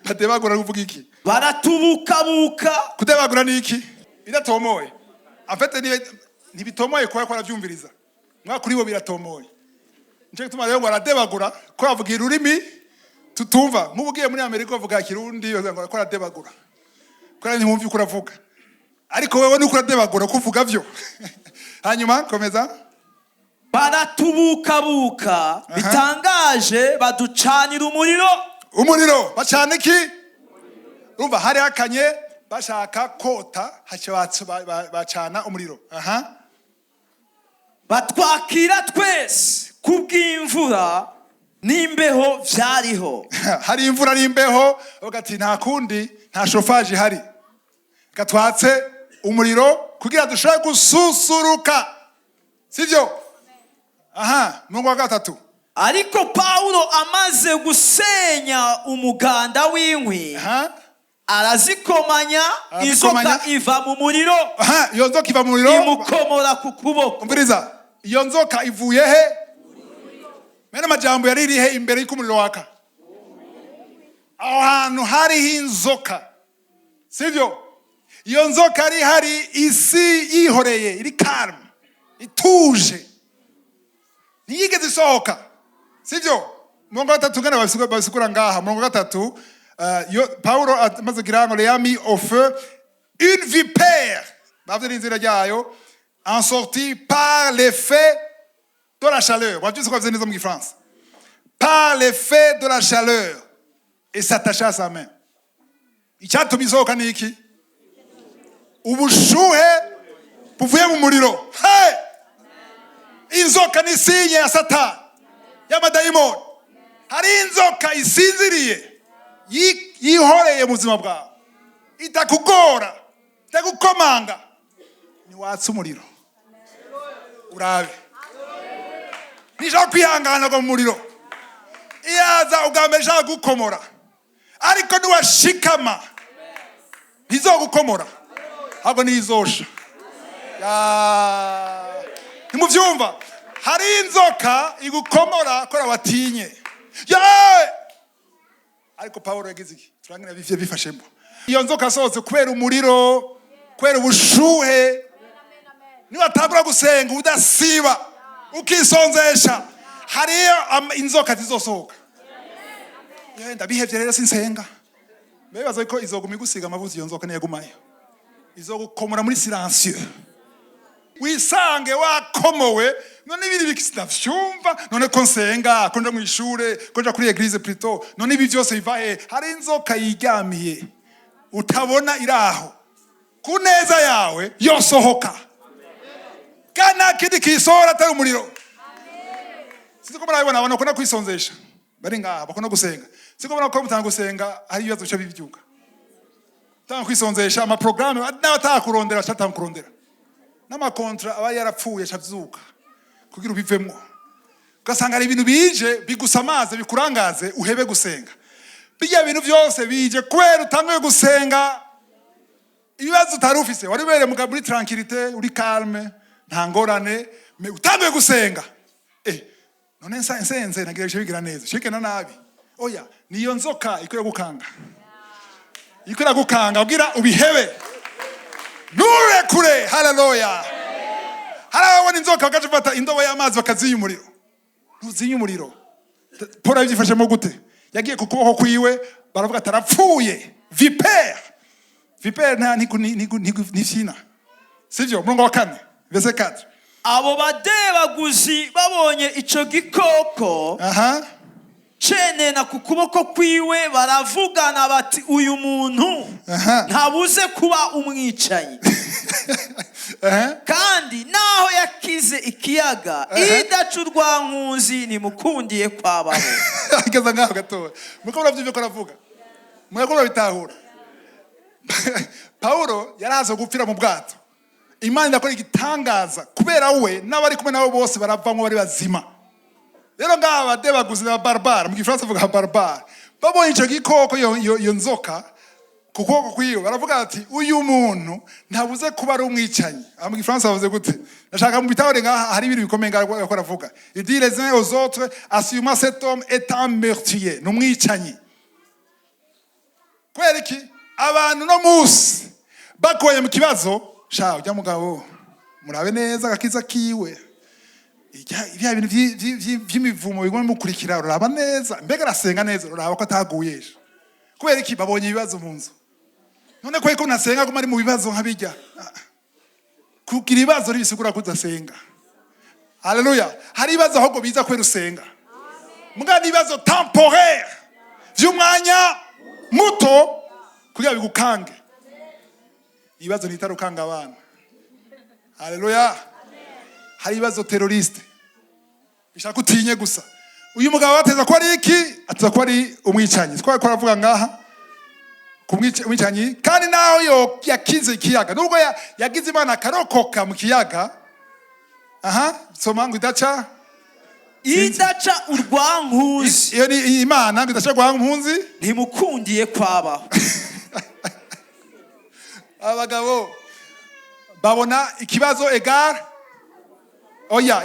badebagura kuvuga iki baratubukabuka kudebagura ni iki biratomoye afete ntibitomoye ko aravyumviriza mwa kuri bo biratomoye nje gutuma rero ngo aradebagura ko avugira ururimi tutumva nk'ubugiye muri Amerika bavuga kirundi ngo ko aradebagura ko ari ntumvi uko uravuga ariko wewe ni uko aradebagura kuvuga byo hanyuma komeza baratubukabuka bitangaje baducanira umuriro bacana iki urumva hari hakanye bashaka kota bacana umuriro batwakira twese kubw'imvura n'imbeho vyariho hari imvura n'imbeho bagati nta kundi nta chauffage hari gatwatse umuriro kugira dushobore gususuruka sivyo mungu wa gatatu ariko Paulo amaze gusenya umuganda w'inkwi arazikomanya inzoka iva mu muriro iyo nzoka iva mu muriro imukomora ku kuboko umviriza iyo nzoka ivuye he mena majambo yari irihe imbere y'umuriro waka aho hantu hariho inzoka sivyo iyo nzoka ari hari isi yihoreye iri calm ituje ntiyigeze isohoka sivyo mungu gatatu ngana babisigura ngaha mungu gatatu Paulo amaze kugira ngo l'ami au feu une vipère bavye n'inzira ryayo en sortie par l'effet de la chaleur wajuse ko bavye neza mu France par l'effet de la chaleur et s'attacher à sa main icyatumye isohoka ni iki ubushuhe buvuye mu muriro inzoka ni sinye ya Satani y'amadayimoni hari inzoka isinziriye yihoreye mu buzima bwawe itakugora itagukomanga ni watsa umuriro urabe nishaka kwihangana ngo mu muriro iyaza ugambe ishaka gukomora ariko niwashikama ntizogukomora ahubwo nizosha ntimuvyumva hari inzoka igukomora kora watinye ariko Paulo yagize iki turangira bivye bifashemo iyo nzoka soze kubera umuriro kubera ubushuhe ni watagura gusenga udasiba ukisonzesha hariyo inzoka zizosohoka yenda bihevye rero sinsenga bebaza ko izoguma igusiga amavuzi iyo nzoka niyagumayo izogukomora muri silencieux wisange wakomowe none ibiri bikisinavyumva none ko nsenga ko nja mu ishure ko nja kuri eglise plutôt none ibi byose biva he hari inzoka yiryamiye utabona iraho ku neza yawe yosohoka kana kidi kisora atari umuriro siko murabibona abana ko nakwisonzesha bari ngaha bakona gusenga siko murabona ko mutanga gusenga hari ibibazo cyo bivyuka tanga kwisonzesha ama programme n'abatakurondera cyatankurondera n'amakontra aba yarapfuye cavyuka kugira ubivemwo ugasanga ari ibintu bije bigusamaze bikurangaze uhebe gusenga bijya bintu byose bije kubera utanguye gusenga ibibazo utari ufise wari bere muri tranquillité uri calme nta ngorane utanguye gusenga none nsenze nagiye bigira neza shikena nabi oya niyo nzoka ikwiye gukanga ubwira ubihebe nure kure haleluya harabona inzoka bakajufata indobo y'amazi bakazinya umuriro ntuzinya umuriro Paul yabyifashemo gute yagiye ku kuboko kwiwe baravuga atarapfuye vipere ntifyina sivyo murongo wa 4 verset 4 abo badebaguzi babonye ico gikoko cenena ku kuboko kwiwe baravugana bati uyu muntu ntabuze kuba umwicanyi kandi naho yakize ikiyaga idaca urwankuzi nimukundiye kwabaho ageza ngaho gatoya muko uravyumva ko aravuga muko bitahura Paulo yaraza gupfira mu bwato Imana yakora igitangaza kubera we n'abari kumwe nabo bose baravamwe bari bazima rero ngaha badebaguzi na barbara mu gifaransa vuga barbara babonye ico gikoko yo nzoka ku kuboko kwiwe baravuga ati uyu muntu ntabuze kuba ari umwicanyi mu gifaransa bavuze gute nashaka mu bitabo ngaha hari ibintu bikomeye ngaho yakora avuga il dit les uns aux autres assumant cet homme est un meurtrier n'umwicanyi kubera iki abantu no musi bakoye mu kibazo sha ujya mugabo murabe neza gakiza kiwe ibya bintu by'imivumo bigomba mukurikira uraba neza mbega arasenga neza uraba ko ataguyeje kubera iki babonye ibibazo mu nzu none ko nasenga guma ari mu bibazo nkabijya kugira ibibazo ribisigura kudasenga haleluya hari ibibazo ahubwo biza kwera usenga muga ni ibibazo temporaire vy'umwanya muto kugira bigukange ibibazo nitarukanga abana haleluya hari ibibazo teroriste bishaka utinye gusa uyu mugabo bateza ko ari iki ateza ko ari umwicanyi twari koravuga ngaha kumwicanyi kandi naho yo yakize ikiyaga nubwo yagize Imana akarokoka mu kiyaga soma ngo idaca urwankuzi iyo ni Imana ngo idaca urwankuzi ntimukundiye kwabaho abagabo babona ikibazo egal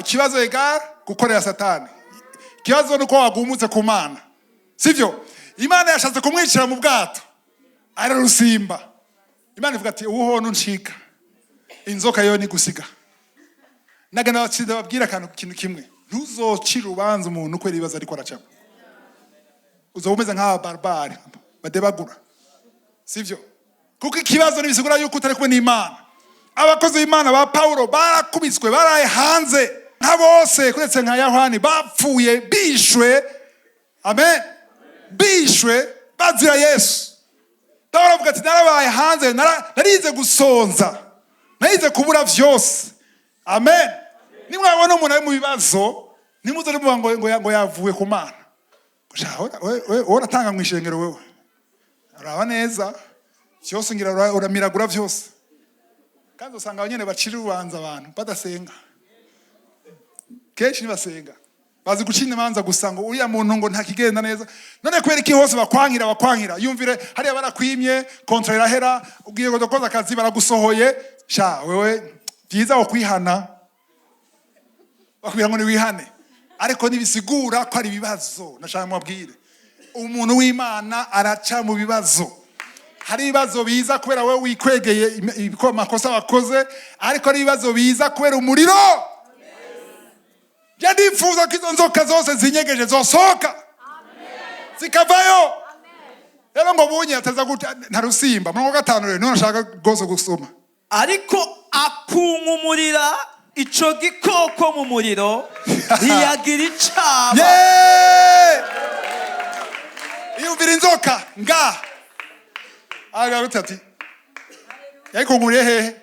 ikibazo egal gukorera satani ikibazo nuko wagumutse ku Mana sivyo Imana yashatse kumwicira mu bwato ararusimba Imana ivuga ati uho nunshika inzoka yo ni gusiga nagana batsida babwira kintu kimwe ntuzocira ubanza umuntu kwera ibibazo ariko aracamo uzobumeze nk'aba barbare badebagura sivyo kuko ikibazo nibisigura yuko utari kumwe n'Imana abakozi b'Imana ba Paulo barakubiswe baraye hanze nka bose kuretse nka Yohani bapfuye bishwe amen bishwe bazira Yesu Paulo avuga ati narabaye hanze narize gusonza narize kubura vyose amen nimwabona umuntu ari mu bibazo nimuze ngo yavuye ku Mana wewe uratanga mu ishengero wewe araba neza cyose ngira uramiragura vyose kandi usanga abanyene bacira ubanza abantu badasenga kenshi basenga bazi gucina imanza gusa ngo uriya muntu ngo ntakigenda neza none kwera iki hose bakwankira yumvire hariya barakwimye kontra irahera ugiye gukoza akazi baragusohoye sha wewe byiza wo kwihana bakubwira ngo ni wihane ariko nibisigura ko ari ibibazo nashaka mwabwire umuntu w'Imana araca mu bibazo hari ibibazo biza kubera wewe wikwegeye amakosa wakoze ariko ari ibibazo biza kubera umuriro ndifuza ko izo nzoka zose zinyegeje zosoka zikavayo rero ngo bunye ateza gutya ntarusimba mu 5 rero none nashaka gozo gusoma ariko akunkumurira ico gikoko mu muriro ntiyagira icaba iyumvira inzoka nga agaruta ati yayikunkumuriye hehe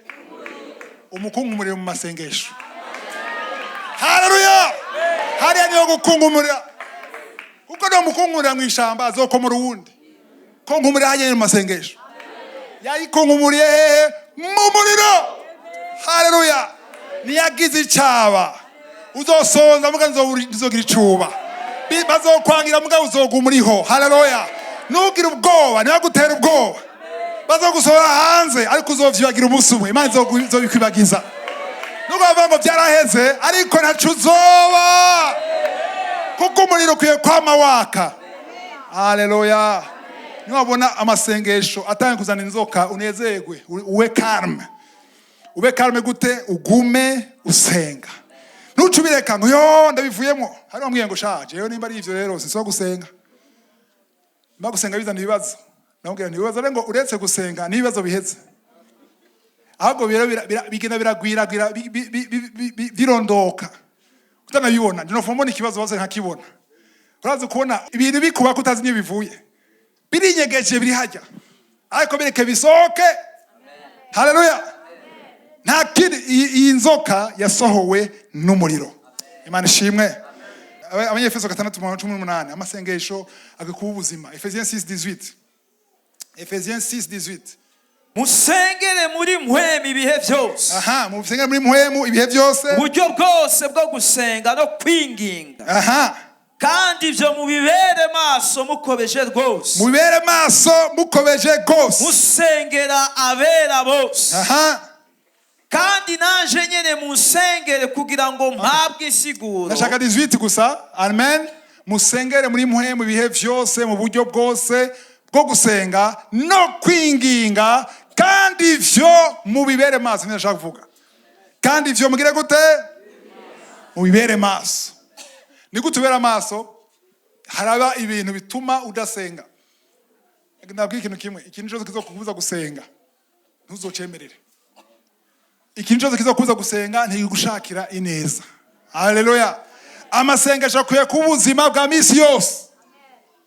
umukunkumurire mu masengesho haleluya hariya niyo gukunkumurira kuko no mukunkumurira mu ishamba azokomora uwundi kunkumurira hanyene mu masengesho yayikunkumuriye hehe mu muriro haleluya niyagize icaba uzosonza muga nzogira icuba bazokwangira muga uzogumuriho haleluya ntugire ubwoba ntibagutera ubwoba bazogusohora hanze ariko uzovyibagira umunsi umwe imana izobikwibagiza nubwo bavuga ngo byaraheze ariko ntaco uzoba kuko umuriro ukwiye kwama waka. Haleluya. Niwabona amasengesho atanga kuzana inzoka unezerwe ube calme gute ugume usenga ntucubireka ngo yo ndabivuyemo hari bamwiye ngo shaje yo nimba ari ivyo rero sinso gusenga mba gusenga bizana ibibazo namubwira nti ibibazo ngo uretse gusenga n'ibibazo biheze ahubwo bigenda biragwiragira birondoka utanabibona ndinofomona ikibazo baze nkakibona urazi kubona ibintu bikuba kutazi niyo bivuye birinyegeje biri hajya ariko bireke bisohoke. Haleluya. Nta kindi iyi nzoka yasohowe n'umuriro. Imana ishimwe. Abanyefeso 6:18 amasengesho agakuba ubuzima. Ephesiens 6:18. Ephesiens 6:18. Musengere muri mpwemu ibihe byose. Aha, musengere muri mpwemu ibihe byose. Uburyo bwose bwo gusenga no kwinginga. Aha. Kandi ivyo mubibere maso mukobeje rwose. Mubibere maso mukobeje rwose. Musengera abera bose. Aha. Kandi nanje nyene musengere kugira ngo mpabwe insiguro. Nashaka 18 gusa. Amen. Musengere muri mpwemu ibihe byose mu buryo bwose bwo gusenga no kwinginga kandi ivyo mubibere maso. Nashaka kuvuga. Kandi ivyo mugire gute? Mubibere maso. Ni gutubera amaso haraba ibintu bituma udasenga. Nabwiye ikintu kimwe, ikintu cyose kizokubuza gusenga ntuzocemerere. Ikintu cyose kizokubuza gusenga ntigushakira ineza. Haleluya. Amasengesho akwiye ku buzima bwa misi yose.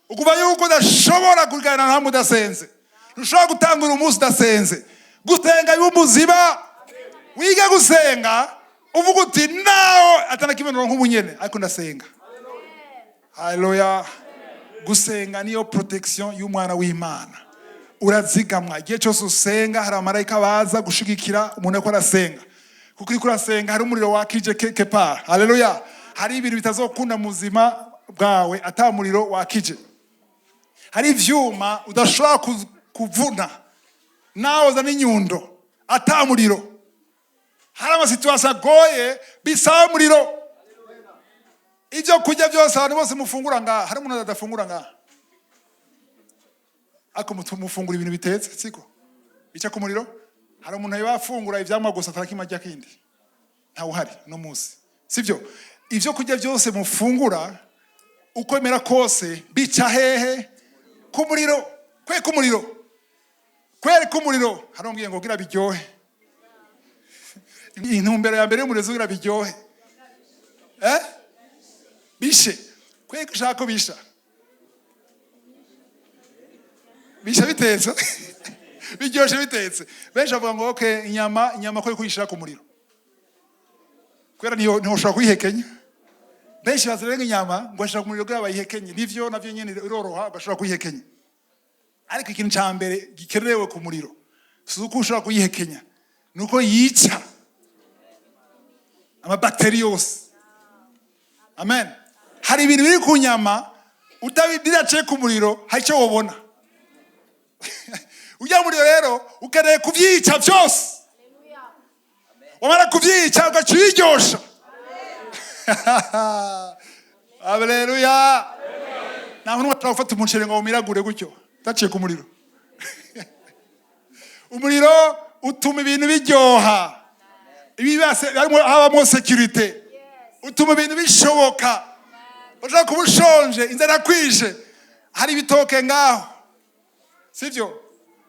Ukuva yuko udashobora kugana nta mudasenze. Ntushobora gutangura umunsi udasenze. Gusenga y'ubuzima. Wiga gusenga uvuga uti naho atana kimenero nk'ubunyene ariko ndasenga. Haleluya. Gusenga niyo protection y'umwana w'Imana. Urazigamwa igihe cyose usenga hari amarayika baza gushigikira umuntu ko arasenga. Kuko uri kurasenga hari umuriro wakije quelque part. Haleluya. Hari ibintu bitazokunda mu buzima bwawe atamuriro wakije. Hari ivyuma udashobora kuvuna naho za n'inyundo atamuriro. Hari amasituasiyo agoye bisaba umuriro. Ibyo kurya byose abantu bose mufungura ngaha hari umuntu adafungura ngaha ako mufungura ibintu bitetse siko bica ku muriro. Hari umuntu yabafungura ivyamwa gusa atakima ajya kindi nta uhari no munsi sivyo. Ivyo kurya byose mufungura uko emera kose bica hehe ku muriro. Kwe ku muriro kwere ku muriro. Harongeye ngo gira biryohe. Intumbero ya mbere y'umurezi ugira biryohe bishe kwe gushaka bisha bitetse biryoshye bitetse. Benshi bavuga ngo okay inyama ko kuyishira ku muriro kwera niho ushaka kuyihekenya. Benshi bazirenga inyama ngo ashaka ku muriro kugira bayihekenye nivyo navyo nyene iroroha bashaka kuyihekenya. Ariko ikintu ca mbere gikenewe ku muriro suko ushaka kuyihekenya nuko yica amabacteria yose. Amen. Hari ibintu biri ku nyama utabidaciye ku muriro hari icyo wabona. Ujya muriro rero ukeneye kubyica byose. Wamara kubyica ugaciryosha. Haleluya. Naho n'uwataka gufata umuceri ngo umiragure gutyo utaciye ku muriro. Umuriro utuma ibintu biryoha. Ibibase habamo security. Utuma ibintu bishoboka. Ushaka kuba ushonje inzara kwije hari ibitoke ngaho sivyo.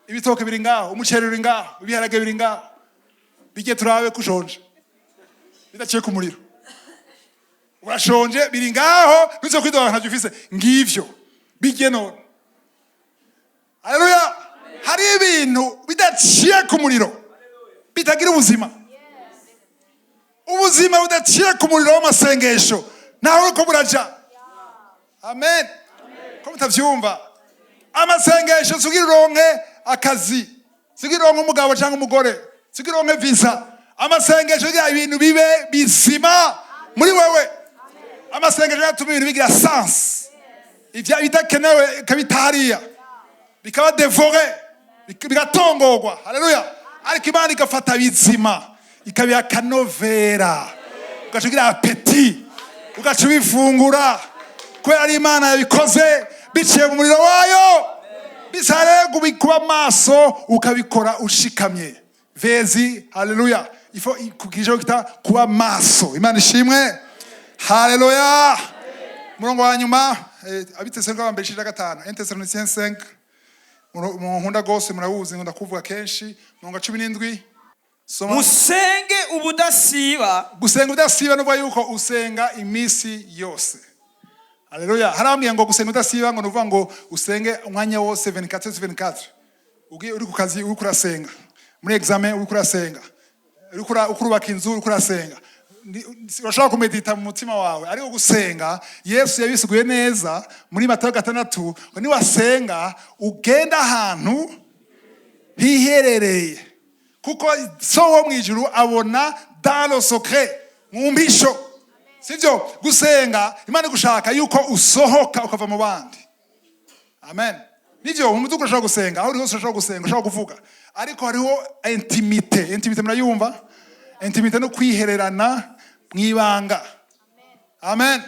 Ibitoke biri ngaho umuceri uri ngaho ibiharage biri ngaho bige turabe kushonje bidaciye ku muriro. Urashonje biri ngaho nuzo kwidoga ntavyo ufise ngivyo bige none. Haleluya. Hari ibintu bidaciye ku muriro bitagira ubuzima. Ubuzima budaciye ku muriro w'amasengesho nawe uko buraja. Amen. Ko mutavyumva amasengesho sugira uronke akazi sugira uronke umugabo cyangwa umugore sugira uronke visa. Amasengesho ya ibintu bibe bizima muri wewe. Amasengesho yatuma ibintu bigira sense. Ivya bitakenewe kabitariya bikaba devore, bigatongorwa. Haleluya. Ariko Imana igafata bizima ikabiha akanovera, ugaca ugira apeti, ugaca ubifungura kubera ari Imana yabikoze biciye mu muriro wayo. Bisa rero kuba maso ukabikora ushikamye. Vezi, haleluya. Ifo kugira kita kuba maso. Imana ishimwe. Haleluya. Murongo wa nyuma abitesenga bambeshira gatano. Ntessaloniciens 5. Nkunda gose murawuzi, nkunda kuvuga kenshi. Murongo 17. Musenge ubudasiba. Gusenga udasiba no yuko usenga imisi yose. Haleluya. Harambwiye ngo gusenga udasiba ngo nuvuga ngo usenge umwanya wose 24/24. Ugiye uri ku kazi uri kurasenga. Muri examen uri kurasenga. Uri kurubaka inzu uri kurasenga. Urashaka kumedita mu mutima wawe. Ariko gusenga Yesu yabisiguye neza muri Matayo 6 ngo ni wasenga ugenda ahantu hiherereye. Kuko so wo mwijuru abona dans le secret, mu mpisho. Sivyo gusenga Imana gushaka yuko usohoka ukava mu bandi. Amen. Nivyo mu muduko ushaka gusenga, aho uri hose ushaka gusenga, ushaka kuvuga. Ariko hariho intimite. Intimite murayumva? Intimite no kwihererana mwibanga. Amen.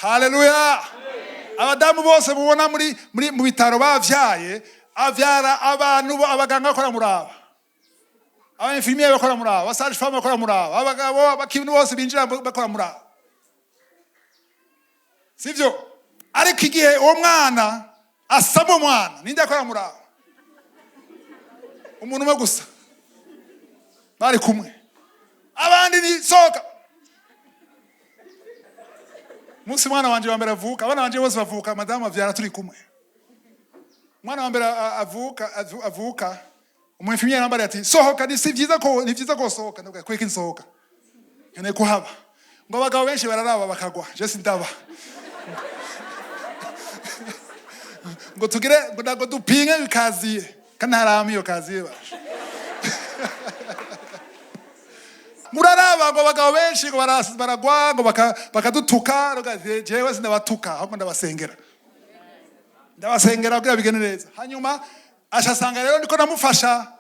Haleluya. Abadamu bose mubona muri mu bitaro bavyaye, avyara abantu abaganga bakora muraba. Aba infirmier bakora muraba, abasage femme bakora muraba, abagabo abakintu bose binjira bakora muraba. Sivyo? Ariko igihe uwo mwana asaba umwana, ninde akora muraba? Umuntu umwe gusa. Bari kumwe. Abandi ni soka. Musi mwana wanje wa mbere avuka, abana banje bose bavuka, madamu avyara turi kumwe. Mwana wa mbere avuka, umwifimye nambari ati sohoka, ni vyiza ko sohoka. Ndavuga kweki nsohoka. Nkene kuhaba. Ngo abagabo benshi bararaba bakagwa. Je sindaba. Ngo tugire ngo dupinge bikaziye. Kana harami yo kaziye basha. Muraraba ngo abagabo benshi ngo baragwa ngo bakadutuka, jewe sindabatuka ahubwo ndabasengera. Ndabasengera kugira bigene neza. Hanyuma ashasanga rero ndiko namufasha,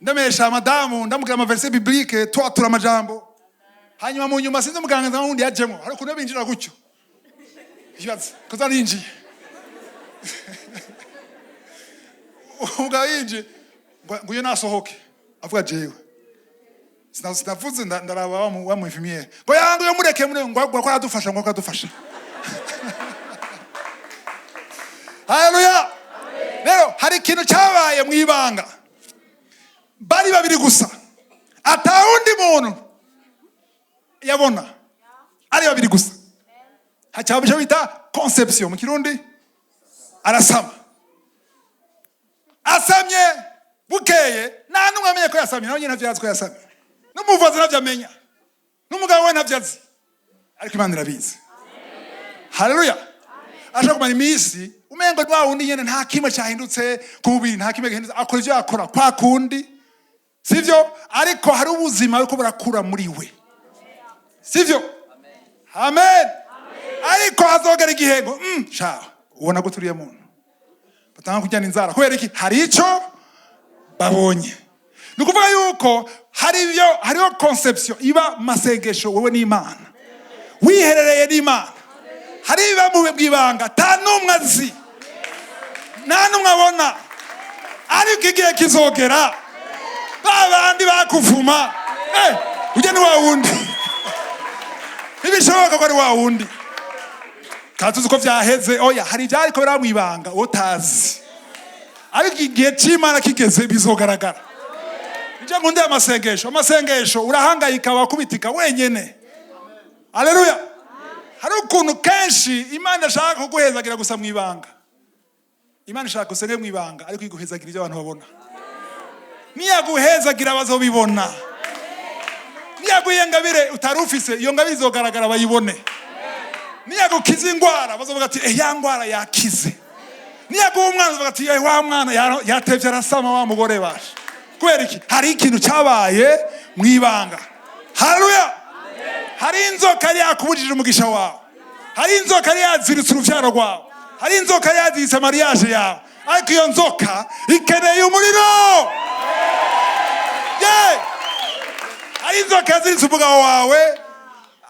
ndamesha madamu, ndamubwira ama verset biblique, twatura amajambo. Hanyuma mu nyuma sinzi muganga n'undi yajemo, ariko no binjira gutyo. Yibaza ko zarinjiye. Ugayinje ngo nasohoke. Avuga jewe. Sinavuze ndaraba wa mu infirmier. Ngo yangu yo mureke mure ngo aradufasha ngo akadufasha. Haleluya. Rero hari ikintu cyabaye mwibanga. Bari babiri gusa. Atawundi muntu yabona. Ari babiri gusa. Hacabisha bita conception mu Kirundi. Arasama. Asamye bukeye nta numwe amenye ko yasamye, nawe nyine ntavyazi ko yasamye. N'umuvuzi ntavyamenya. N'umugabo we ntavyazi. Ariko Imana irabizi. Haleluya. Ashaka kumara imisi umengo nwa wundi nyene nta kimwe cyahindutse kubiri, nta kimwe gihindutse, akora ivyo yakora kwa kundi. Sivyo? Ariko hari ubuzima ariko burakura muri we. Sivyo? Amen. Ariko hazogera igihe ngo sha ubona ko turiye muntu batanga kujyana inzara kubera iki hari ico babonye. Nukuvuga yuko hariho conception iba masengesho wewe n'Imana. Wiherereye n'Imana. Hari biba mu bwibanga ta numwe azi. Nta numwe abona. Ariko igihe kizogera babandi bakuvuma. Ujye ni wa wundi. Ibishoboka ko ari wa wundi. Katuzi ko vyaheze, oya hari byari ko biramwibanga utazi. Ariko igihe cy'Imana kigeze bizogaragara. Ije nkunde amasengesho urahangayika wakubitika wenyene. Haleluya. Hari ukuntu kenshi Imana ishaka kuguhezagira gusa mwibanga. Imana ishaka gusenge mwibanga ariko iguhezagira ibyo abantu babona. Niyaguhezagira bazobibona. Niyaguyengabire utarufise iyo ngabire izogaragara bayibone. Niyagukiza ingwara bazovuga ati ya ngwara yakize. Niyaguha umwana bazovuga ati wa mwana yatevye arasama wa mugore basha. Kubera iki hari ikintu cyabaye mwibanga. Haleluya. Hari inzoka yakubujije umugisha wawe. Hari inzoka yaziritse uruvyaro rwawe. Hari inzoka yaziritse mariage yawe. ariko iyo nzoka ikeneye umuriro. Ari inzoka yaziritse umugabo wawe,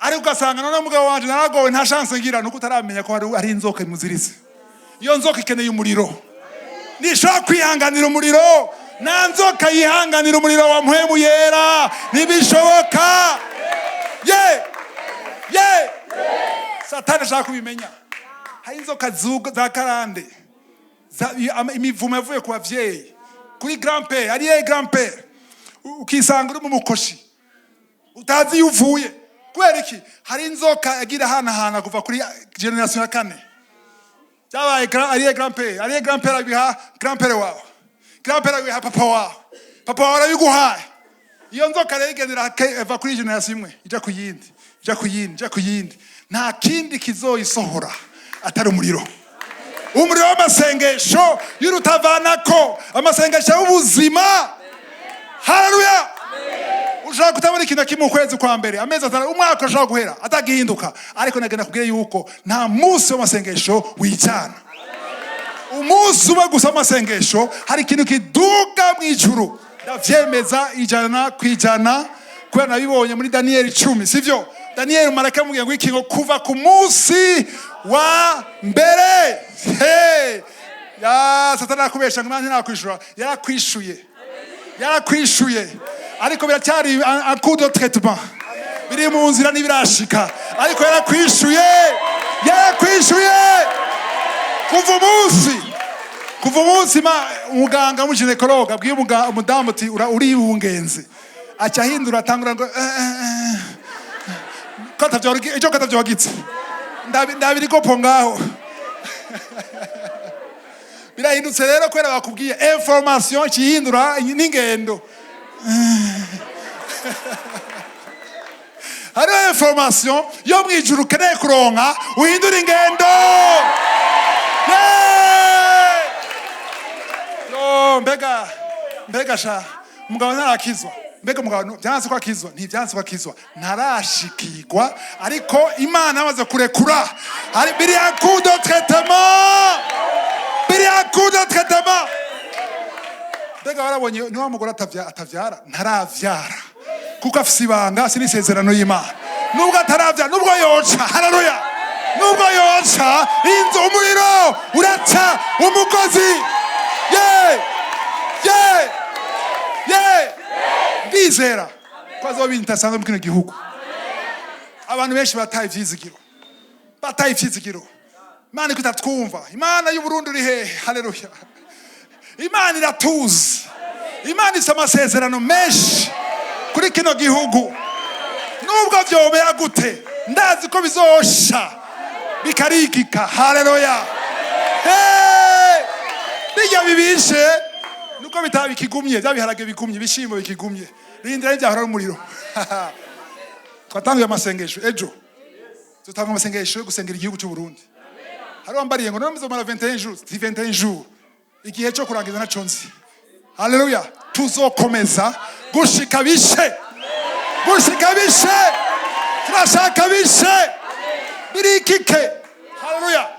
ariko ugasanga none umugabo wanje naragowe nta chance ngira, nuko utaramenya ko ari inzoka imuziritse. Iyo nzoka ikeneye umuriro. Nishobora kwihanganira umuriro, nta nzoka yihanganira umuriro wa mpwemu yera, ntibishoboka. Satani ashaka kubimenya. Hari inzoka za karande, imivumo yavuye ku bavyeyi, kuri grand-père, ariye grand-père, ukisanga uri mu mukoshi utazi iyo uvuye. Kubera iki? Hari inzoka yagira hana kuva kuri generation ya 4. Cyabaye ariye grand-père abiha grand-père wawe, grand-père abiha papa wawe, papa wawe arabiguhaye. Iyo nzoka rero igendera eva kuri generation imwe ija ku yindi, nta kindi kizoyisohora atari umuriro. Umuriro w'amasengesho y'urutavanako, amasengesho y'ubuzima. Haleluya. Ushaka kutabona ikintu kimwe ukwezi kwa mbere, amezi atanu, umwaka ushaka guhera atagihinduka, ariko nagenda kubwira yuko nta munsi w'amasengesho wijana. Umunsi umwe gusa w'amasengesho hari ikintu kiduga mu ijuru. Ndavyemeza 100%, kubera nabibonye muri Daniel 10, sivyo? Daniel maraka amubwiye ngo ikingo kuva ku munsi wa mbere. Satana kubesha ngo ntakwishura, yarakwishuye. Ariko biracyari un coup de traitement, biri mu nzira n'ibirashika, ariko yarakwishuye. Kuva umunsi umuganga w'umuginekologa abwiye umudamu ati uri bungenze, aca hindura atangura ngo ejo katavyogitse ndabiri gopo ngaho. Birahindutse rero kwera bakubwiye information kihindura n'ingendo. Hari information yo mwijuru keneye kuronka uhindura ingendo. Mbega sha umugabo ntarakizwa, mbega umugabo byanze ko akizwa, ntibyanze ko akizwa, ntarashikirwa, ariko Imana amaze kurekura. Hari biri un coup de traitement. Mbega warabonye ni wa mugore atavyara, ntaravyara kuko afise ibanga, sinisezerano y'Imana. Nubwo ataravyara, nubwo yoca, haleluya, nubwo yoca, inzo umuriro uraca umukozi. Bizera ko azoba intasanzwe mu kino gihugu. Abantu benshi bataye ivyizigiro. Imana ikutatwumva. Imana y'u Burundi iri hehe? Haleluya. Imana iratuzi. Imana isa amasezerano menshi kuri kino gihugu. Nubwo vyomera gute, ndazi ko bizosha bikarikika. Haleluya. Bijya bibishe nuko bitaba bikigumye, byabiharage bigumye, bishimbo bikigumye. Rindira byahora n'umuriro. Twatangiye amasengesho ejo. Tutanga amasengesho yo gusengera igihugu cy'u Burundi. Hari wambariye ngo nomuzomara 21 jours. Igihe cyo kurangiza na conzi. Haleluya. Tuzokomeza gushika bishe. Turashaka bishe. Birikike. Haleluya.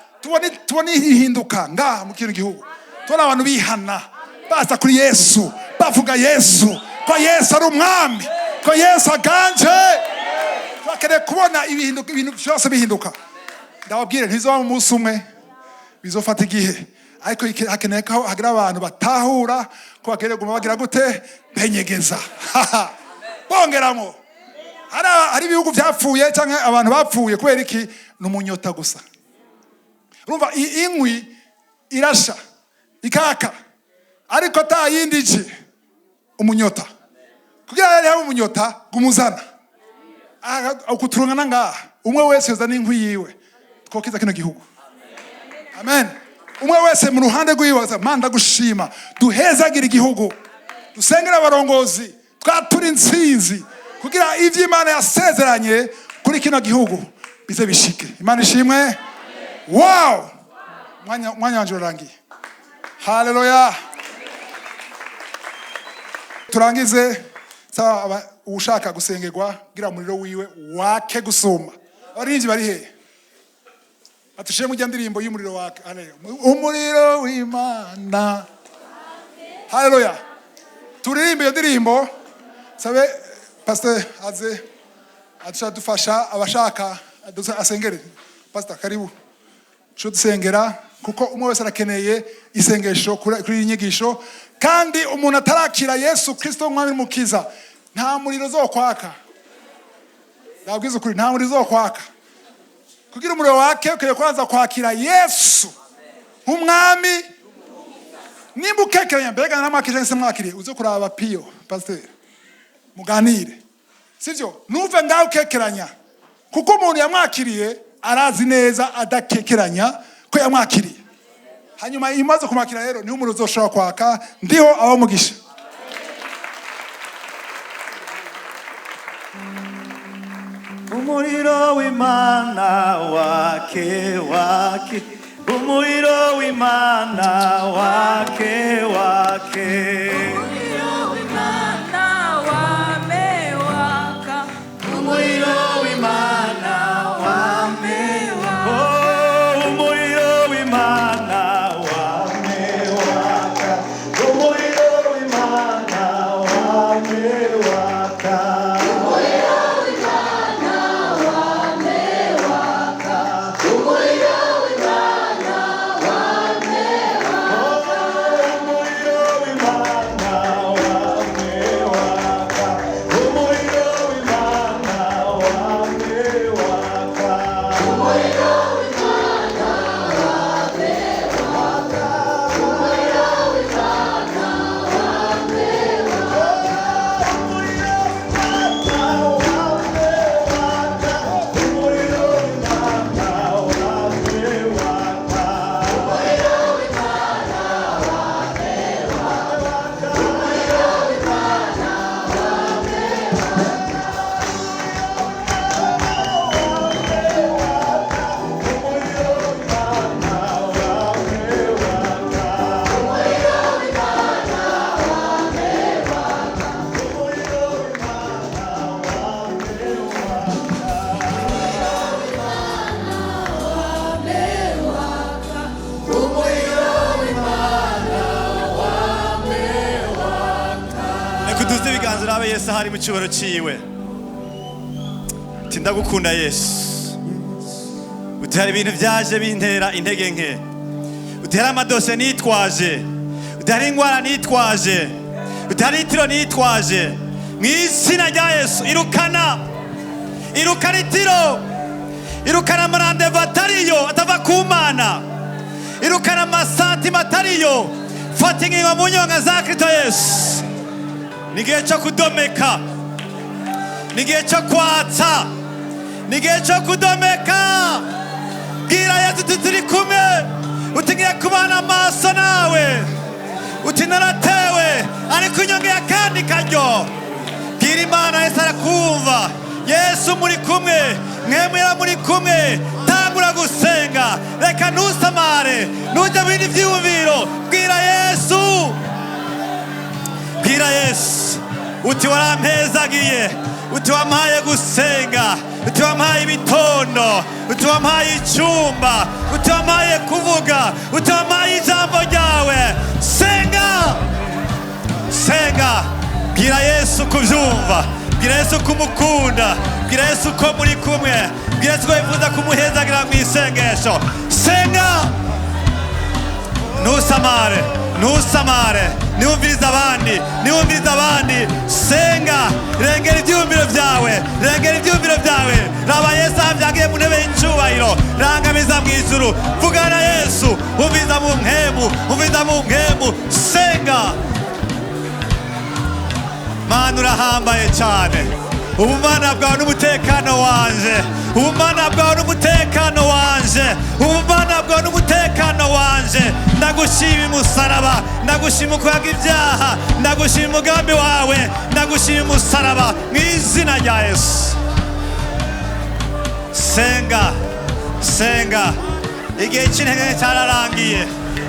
Tubone ihinduka ngaha mu kino gihugu. Tubona abantu bihana, baza kuri Yesu, bavuga Yesu, ko Yesu ari umwami, ko Yesu aganje. Bakere kubona ibintu byose bihinduka. Ndababwire ntizoba mu munsi umwe, bizofata igihe, ariko hakeneye ko hagira abantu batahura ko bakere guma bagira gute, benyegeza. Bongeramo. Hari ibihugu byapfuye cyangwa abantu bapfuye kubera iki? N'umunyota gusa. Urumva inkwi irasha ikaka, ariko ta yindi je umunyota. Kugira rero umunyota gumuzana akuturungana ngaha, umwe wese yozana inkwi yiwe twokiza kino gihugu. Amen. Umwe wese mu ruhande rw'iwe manda gushima, duhezagira igihugu, dusengera abarongozi, twatura intsinzi kugira ivyo Imana yasezeranye kuri kino gihugu bize bishike. Imana ishimwe. Wow! Mwanya wanje urangiye. Haleluya. Turangize sawa. Ushaka gusengerwa gira umuriro wiwe wake gusoma. Abarinzi bari he? Atushiye mu ndirimbo y'umuriro wake. Umuriro w'Imana. Haleluya. Turirimbe iyo ndirimbo. Sabe Pastor aze dufasha abashaka asengere. Pastor karibu. Dusengera kuko umwe wese arakeneye isengesho kuri inyigisho kandi umuntu atarakira Yesu Kristo mwami mukiza nta muriro zo kwaka. Ndabwiza ukuri nta muriro zo kwaka. Kugira umuriro wake ukwiye kwanza kwakira Yesu nk'umwami. Nimba ukekeranya mbega namakije nse mwakiriye uze kuraba Pio Pastor muganire. Sivyo nuve ngaho ukekeranya kuko umuntu yamwakiriye arazi neza adakekeranya ko yamwakiriye. Hanyuma imaze kumwakira rero ni umuriro uzoshobora kwaka ndiho abo mugisha. Umuriro w'Imana wake wake. Umuriro w'Imana wake wake. Umuriro w'Imana wamewaka. Umuriro w'Imana wamewaka. Oh, umuriro w'Imana wamewaka. Umuriro w'Imana wamewaka. Yesu hari mu cyubaro ciwe. Tindagukunda Yesu. Utera ibintu byaje bintera intege nke. Utera amadose nitwaje. Utera ingwara nitwaje. Utera itiro nitwaje. Mu izina rya Yesu irukana. Irukana itiro. Irukana marande batariyo atava kumana. Irukana amasanti matariyo. Fata ingingo mu nyonga za Kristo Yesu. Nigihe cyo kudomeka. Nigihe cyo kwatsa. Nigihe cyo kudomeka. Bwira Yesu turi kumwe. Utingiye kubana amaso nawe. Utinaratewe ariko inyongera kandi karyo. Bwira Imana Yesu arakumva. Yesu muri kumwe. Mwemera muri kumwe. Tangura gusenga. Reka ntusamare. Nujya bindi by'ubuviro. Bwira Yesu. Bwira Yesu. Uti warampezagiye. Uti wampaye gusenga. Uti wampaye ibitondo. Uti wampaye icyumba. Uti wampaye kuvuga. Uti wampaye ijambo ryawe. Senga. Senga. Bwira Yesu kubyumva. Bwira Yesu kumukunda. Bwira Yesu ko muri kumwe. Bwira Yesu ko yifuza kumuhezagira mu isengesho. Senga. Ntusamare. Ntusamare. Niwumviriza abandi. Niwumviriza abandi. Senga. Rengera ibyumviro byawe. Rengera ibyumviro byawe. Raba Yesu ahabyagiye mu ntebe y'icyubahiro. Rangamiza mu ijuru. Vugana Yesu. Umviriza mu mpemu. Umviriza mu mpemu. Senga. Mana urahambaye cyane. Ubumana bwawe n'umutekano wanje. Ubumana bwawe n'umutekano wanje. Ubumana bwawe n'umutekano wanje. Ndagushima umusaraba. Ndagushima kuyaga ibyaha. Ndagushima umugambi wawe. Ndagushima umusaraba mu izina rya Yesu. Senga. Senga. Igihe cy'intege cyararangiye.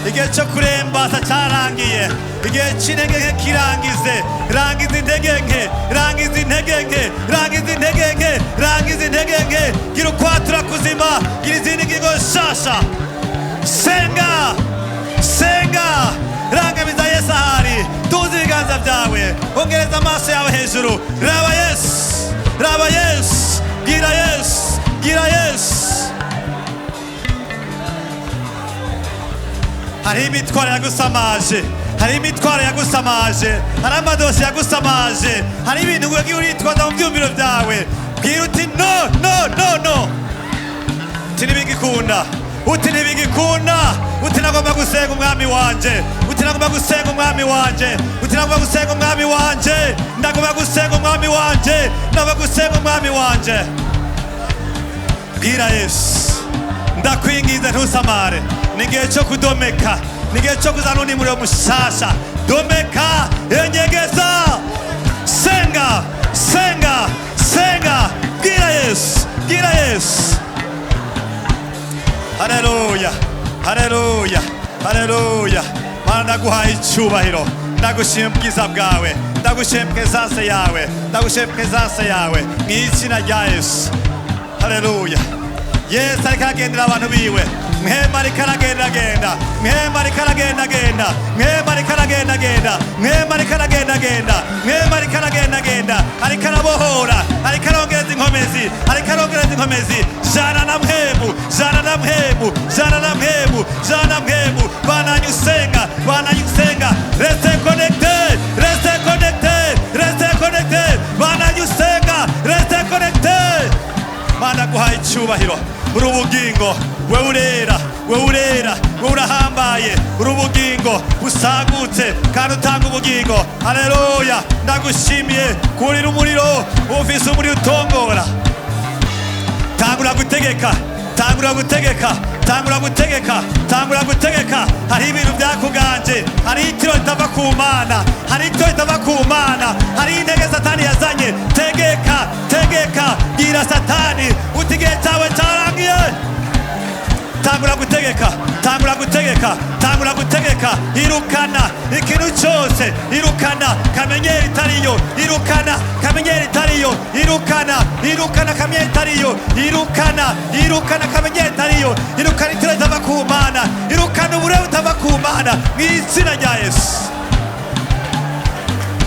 Igihe cyo kurembaza cyarangiye. Igihe cy'intege nke kirangize. Rangiza intege nke. Rangiza intege nke. Rangiza intege nke. Rangiza intege canke gira ukwatura kuzima gira izindi ngingo nshasha senga senga rangamiza Yesu ahari tuzi ibiganza byawe ongereza amaso yawe hejuru raba Yesu raba Yesu gira Yesu gira Yesu hari imitwaro yagusamaje hari imitwaro yagusamaje hari amadosi yagusamaje hari ibintu wagiye uritwaza mu byumviro byawe bwira uti no no no no uti ntibigikunda uti ntibigikunda uti nagomba gusenga umwami wanje uti nagomba gusenga umwami wanje uti nagomba gusenga umwami wanje ndagomba gusenga umwami wanje ndagomba gusenga umwami wanje bwira Yesu ndakwingiza ntusamare nigihe cyo kudomeka nigihe cyo kuzana undi muriro mushasha domeka enyegeza senga senga senga bwira Yesu bwira Yesu haleluya haleluya haleluya Mana ndaguhaye icyubahiro ndagushima ubwiza bwawe ndagushima presence yawe ndagushima presence yawe mu izina rya Yesu haleluya Yesu ariko aragendera abantu biwe mwema ariko aragendagenda mwema ariko aragendagenda mwema ariko aragendagenda mwema ariko aragendagenda mwema ariko aragendagenda ariko arabohora ariko arongereza inkomezi ariko arongereza inkomezi jana na mhemu jana na mhemu jana na mhemu jana na mhemu bananyu senga reste connecté reste connecté reste connecté bananyu senga reste connecté Mana guhaye icyubahiro uri ubugingo wewe urera wewe urera wewe urahambaye uri ubugingo busagutse kandi utanga ubugingo haleluya ndagushimiye kurira umuriro ufise umuriro utongora tangura gutegeka tangura gutegeka tangura gutegeka tangura gutegeka hari ibintu byakuganje hari itiro litava ku Mana hari itiro litava ku Mana hari intege satani yazanye tegeka tegeka gira satani utigihe cyawe cyarangiye tangura gutegeka tangura gutegeka tangura gutegeka irukana ikintu cyose irukana kamenyeri itariyo irukana kamenyeri itariyo irukana irukana kamenyeri itariyo irukana irukana kamenyeri itariyo irukana itiro litava ku Mana irukana ubure butava ku Mana mu izina rya Yesu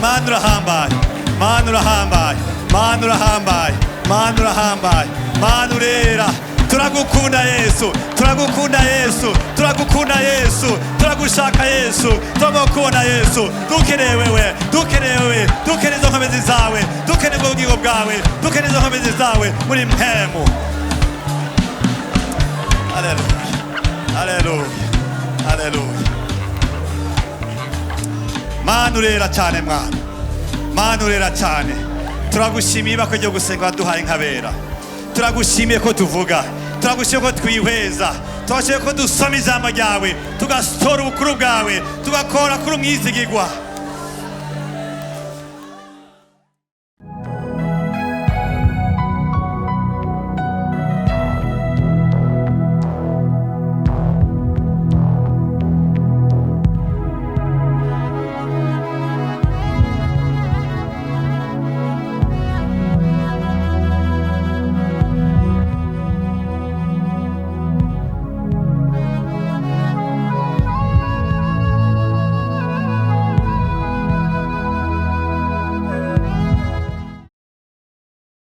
Mana urahambaye Mana urahambaye Mana urahambaye Mana urahambaye Mana urera turagukunda Yesu turagukunda Yesu turagukunda Yesu turagushaka Yesu turagukunda Yesu dukeneye wewe dukeneye izo nkomezi zawe dukeneye ubugingo bwawe dukeneye izo nkomezi zawe muri mpemu haleluya haleluya haleluya Mana urera cyane mwana Mana urera cyane turagushimiye ibako ryo gusenga waduhaye nkabera turagushimiye ko tuvuga turagushimiye ko twihweza turagushimiye ko dusoma ijambo ryawe tugasora ubukuru bwawe tugakora kuri umwizigirwa